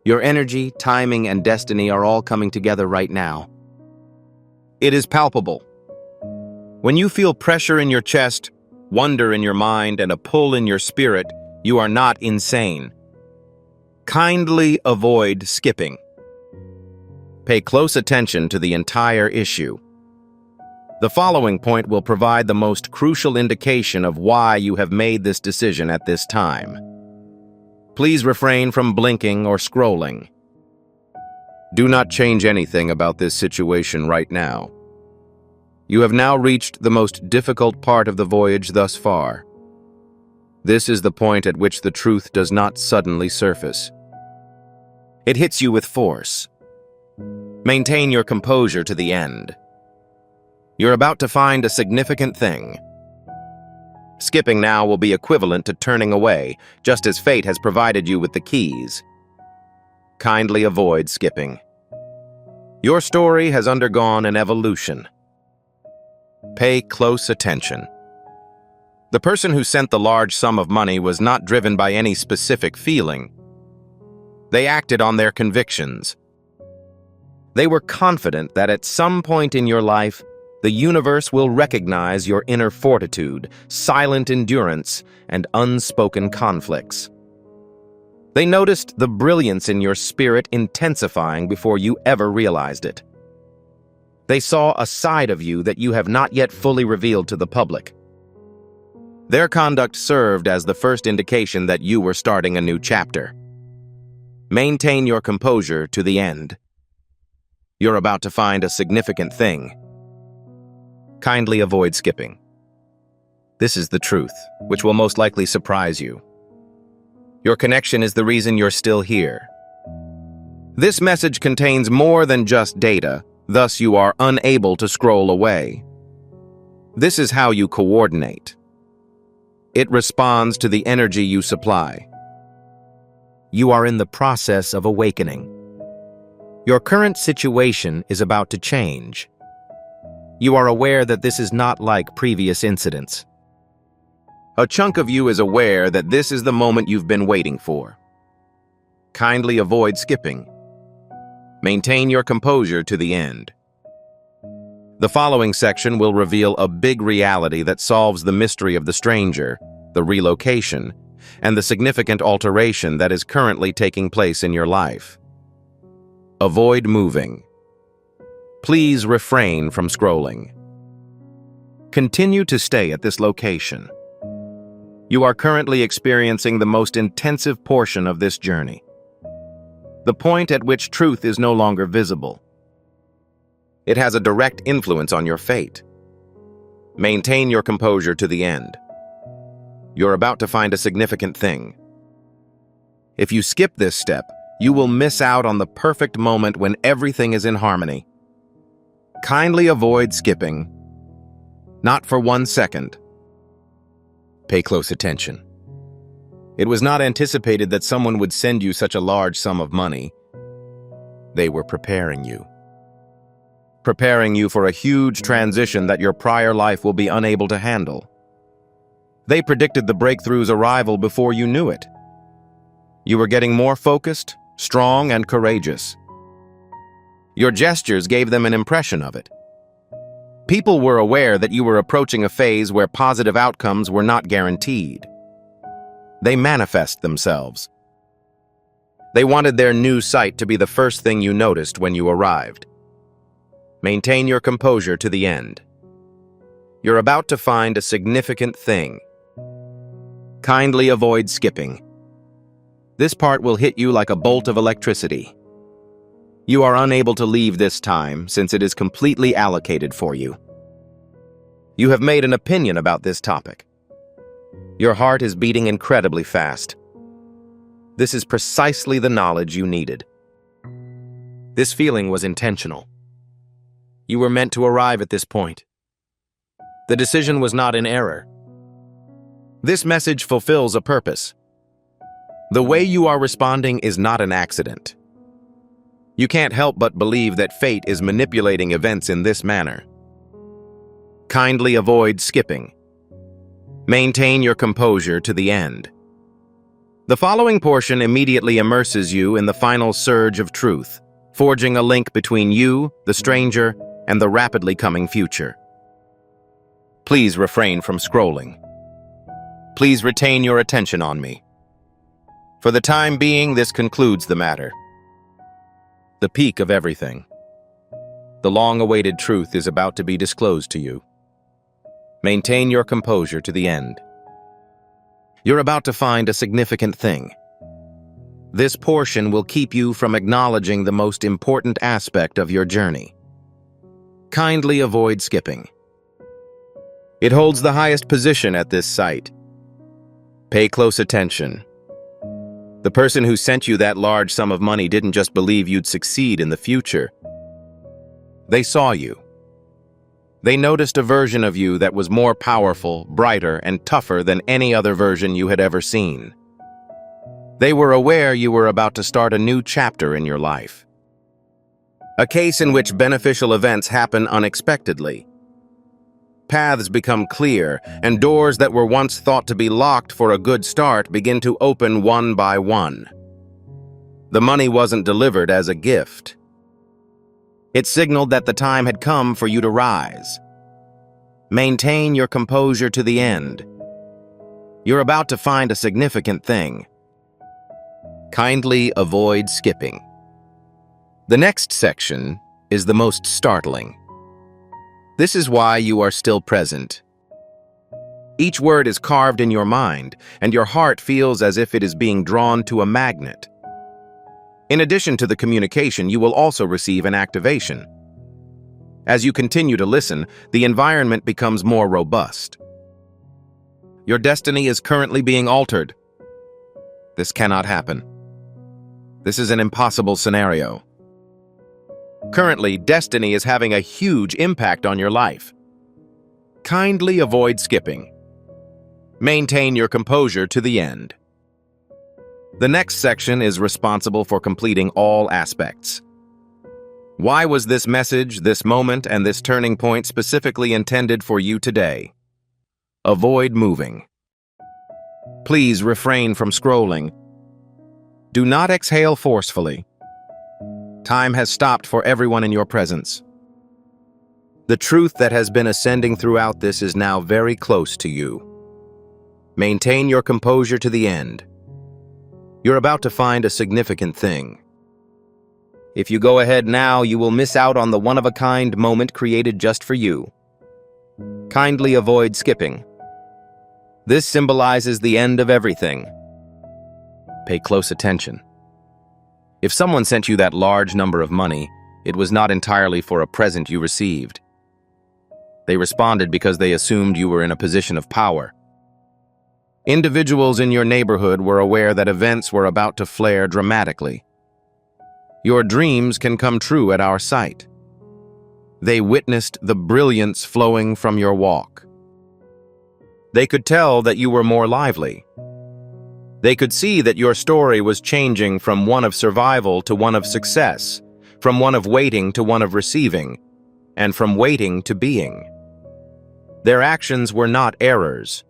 A: Your energy, timing, and destiny are all coming together right now. It is palpable. When you feel pressure in your chest, wonder in your mind, and a pull in your spirit, you are not insane. Kindly avoid skipping. Pay close attention to the entire issue. The following point will provide the most crucial indication of why you have made this decision at this time. Please refrain from blinking or scrolling. Do not change anything about this situation right now. You have now reached the most difficult part of the voyage thus far. This is the point at which the truth does not suddenly surface. It hits you with force. Maintain your composure to the end. You're about to find a significant thing. Skipping now will be equivalent to turning away, just as fate has provided you with the keys. Kindly avoid skipping. Your story has undergone an evolution. Pay close attention. The person who sent the large sum of money was not driven by any specific feeling. They acted on their convictions. They were confident that at some point in your life, the universe will recognize your inner fortitude, silent endurance, and unspoken conflicts. They noticed the brilliance in your spirit intensifying before you ever realized it. They saw a side of you that you have not yet fully revealed to the public. Their conduct served as the first indication that you were starting a new chapter. Maintain your composure to the end. You're about to find a significant thing. Kindly avoid skipping. This is the truth, which will most likely surprise you. Your connection is the reason you're still here. This message contains more than just data, thus you are unable to scroll away. This is how you coordinate. It responds to the energy you supply. You are in the process of awakening. Your current situation is about to change. You are aware that this is not like previous incidents. A chunk of you is aware that this is the moment you've been waiting for. Kindly avoid skipping. Maintain your composure to the end. The following section will reveal a big reality that solves the mystery of the stranger, the relocation, and the significant alteration that is currently taking place in your life. Avoid moving. Please refrain from scrolling. Continue to stay at this location. You are currently experiencing the most intensive portion of this journey. The point at which truth is no longer visible. It has a direct influence on your fate. Maintain your composure to the end. You're about to find a significant thing. If you skip this step, you will miss out on the perfect moment when everything is in harmony. Kindly avoid skipping. Not for 1 second. Pay close attention. It was not anticipated that someone would send you such a large sum of money. They were preparing you. Preparing you for a huge transition that your prior life will be unable to handle. They predicted the breakthrough's arrival before you knew it. You were getting more focused, strong, and courageous. Your gestures gave them an impression of it. People were aware that you were approaching a phase where positive outcomes were not guaranteed. They manifest themselves. They wanted their new site to be the first thing you noticed when you arrived. Maintain your composure to the end. You're about to find a significant thing. Kindly avoid skipping. This part will hit you like a bolt of electricity. You are unable to leave this time since it is completely allocated for you. You have made an opinion about this topic. Your heart is beating incredibly fast. This is precisely the knowledge you needed. This feeling was intentional. You were meant to arrive at this point. The decision was not in error. This message fulfills a purpose. The way you are responding is not an accident. You can't help but believe that fate is manipulating events in this manner. Kindly avoid skipping. Maintain your composure to the end. The following portion immediately immerses you in the final surge of truth, forging a link between you, the stranger, and the rapidly coming future. Please refrain from scrolling. Please retain your attention on me. For the time being, this concludes the matter. The peak of everything. The long-awaited truth is about to be disclosed to you. Maintain your composure to the end. You're about to find a significant thing. This portion will keep you from acknowledging the most important aspect of your journey. Kindly avoid skipping. It holds the highest position at this site. Pay close attention. The person who sent you that large sum of money didn't just believe you'd succeed in the future. They saw you. They noticed a version of you that was more powerful, brighter, and tougher than any other version you had ever seen. They were aware you were about to start a new chapter in your life. A case in which beneficial events happen unexpectedly. Paths become clear, and doors that were once thought to be locked for a good start begin to open one by one. The money wasn't delivered as a gift. It signaled that the time had come for you to rise. Maintain your composure to the end. You're about to find a significant thing. Kindly avoid skipping. The next section is the most startling. This is why you are still present. Each word is carved in your mind, and your heart feels as if it is being drawn to a magnet. In addition to the communication, you will also receive an activation. As you continue to listen, the environment becomes more robust. Your destiny is currently being altered. This cannot happen. This is an impossible scenario. Currently, destiny is having a huge impact on your life. Kindly avoid skipping. Maintain your composure to the end. The next section is responsible for completing all aspects. Why was this message, this moment, and this turning point specifically intended for you today? Avoid moving. Please refrain from scrolling. Do not exhale forcefully. Time has stopped for everyone in your presence. The truth that has been ascending throughout this is now very close to you. Maintain your composure to the end. You're about to find a significant thing. If you go ahead now, you will miss out on the one-of-a-kind moment created just for you. Kindly avoid skipping. This symbolizes the end of everything. Pay close attention. If someone sent you that large number of money, it was not entirely for a present you received. They responded because they assumed you were in a position of power. Individuals in your neighborhood were aware that events were about to flare dramatically. Your dreams can come true at our sight. They witnessed the brilliance flowing from your walk. They could tell that you were more lively. They could see that your story was changing from one of survival to one of success, from one of waiting to one of receiving, and from waiting to being. Their actions were not errors.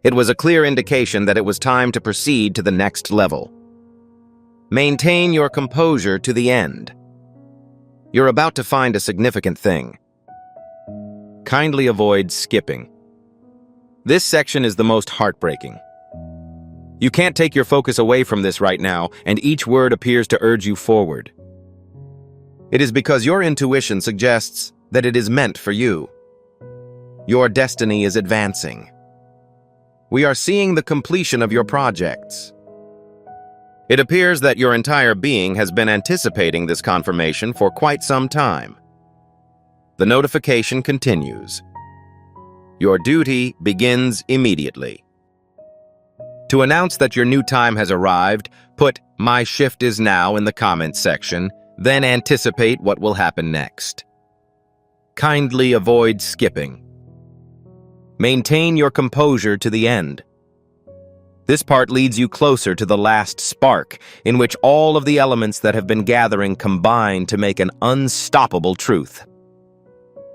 A: It was a clear indication that it was time to proceed to the next level. Maintain your composure to the end. You're about to find a significant thing. Kindly avoid skipping. This section is the most heartbreaking. You can't take your focus away from this right now, and each word appears to urge you forward. It is because your intuition suggests that it is meant for you. Your destiny is advancing. We are seeing the completion of your projects. It appears that your entire being has been anticipating this confirmation for quite some time. The notification continues. Your duty begins immediately. To announce that your new time has arrived, put "My shift is now" in the comments section, then anticipate what will happen next. Kindly avoid skipping. Maintain your composure to the end. This part leads you closer to the last spark, in which all of the elements that have been gathering combine to make an unstoppable truth.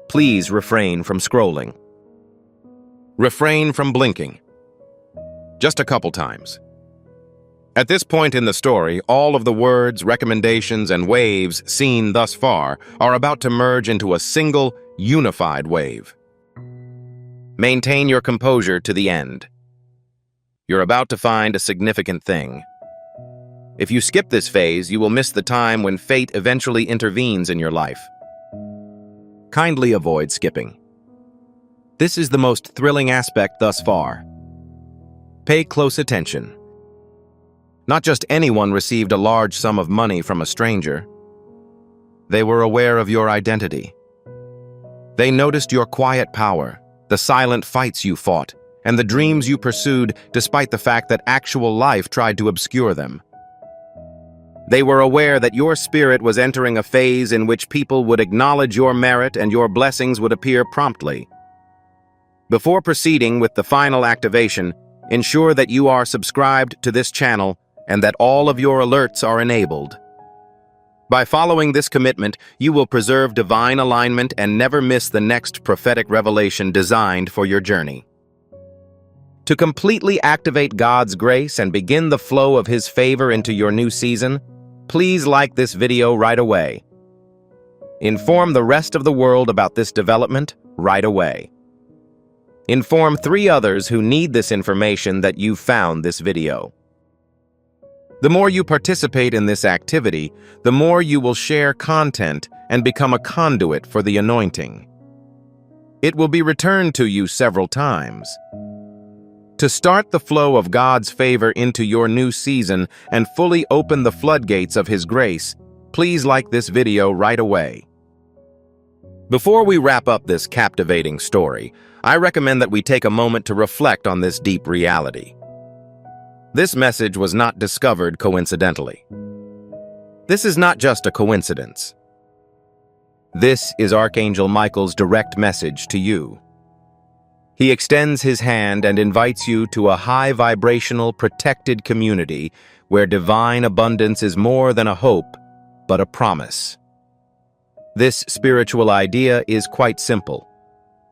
A: Please refrain from scrolling. Refrain from blinking. Just a couple times. At this point in the story, all of the words, recommendations, and waves seen thus far are about to merge into a single, unified wave. Maintain your composure to the end. You're about to find a significant thing. If you skip this phase, you will miss the time when fate eventually intervenes in your life. Kindly avoid skipping. This is the most thrilling aspect thus far. Pay close attention. Not just anyone received a large sum of money from a stranger. They were aware of your identity. They noticed your quiet power, the silent fights you fought, and the dreams you pursued despite the fact that actual life tried to obscure them. They were aware that your spirit was entering a phase in which people would acknowledge your merit and your blessings would appear promptly. Before proceeding with the final activation, ensure that you are subscribed to this channel and that all of your alerts are enabled. By following this commitment, you will preserve divine alignment and never miss the next prophetic revelation designed for your journey. To completely activate God's grace and begin the flow of His favor into your new season, please like this video right away. Inform the rest of the world about this development right away. Inform 3 others who need this information that you found this video. The more you participate in this activity, the more you will share content and become a conduit for the anointing. It will be returned to you several times. To start the flow of God's favor into your new season and fully open the floodgates of His grace, please like this video right away. Before we wrap up this captivating story, I recommend that we take a moment to reflect on this deep reality. This message was not discovered coincidentally. This is not just a coincidence. This is Archangel Michael's direct message to you. He extends his hand and invites you to a high-vibrational, protected community where divine abundance is more than a hope, but a promise. This spiritual idea is quite simple.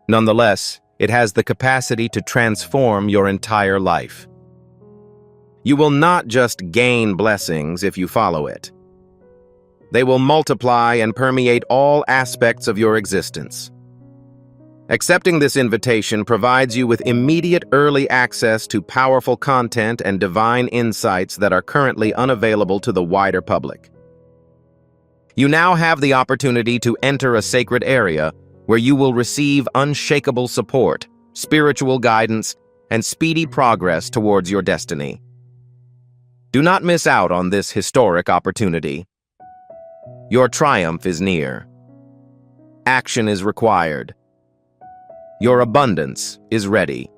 A: Nonetheless, It has the capacity to transform your entire life. You will not just gain blessings if you follow it. They will multiply and permeate all aspects of your existence. Accepting this invitation provides you with immediate early access to powerful content and divine insights that are currently unavailable to the wider public. You now have the opportunity to enter a sacred area where you will receive unshakable support, spiritual guidance, and speedy progress towards your destiny. Do not miss out on this historic opportunity. Your triumph is near. Action is required. Your abundance is ready.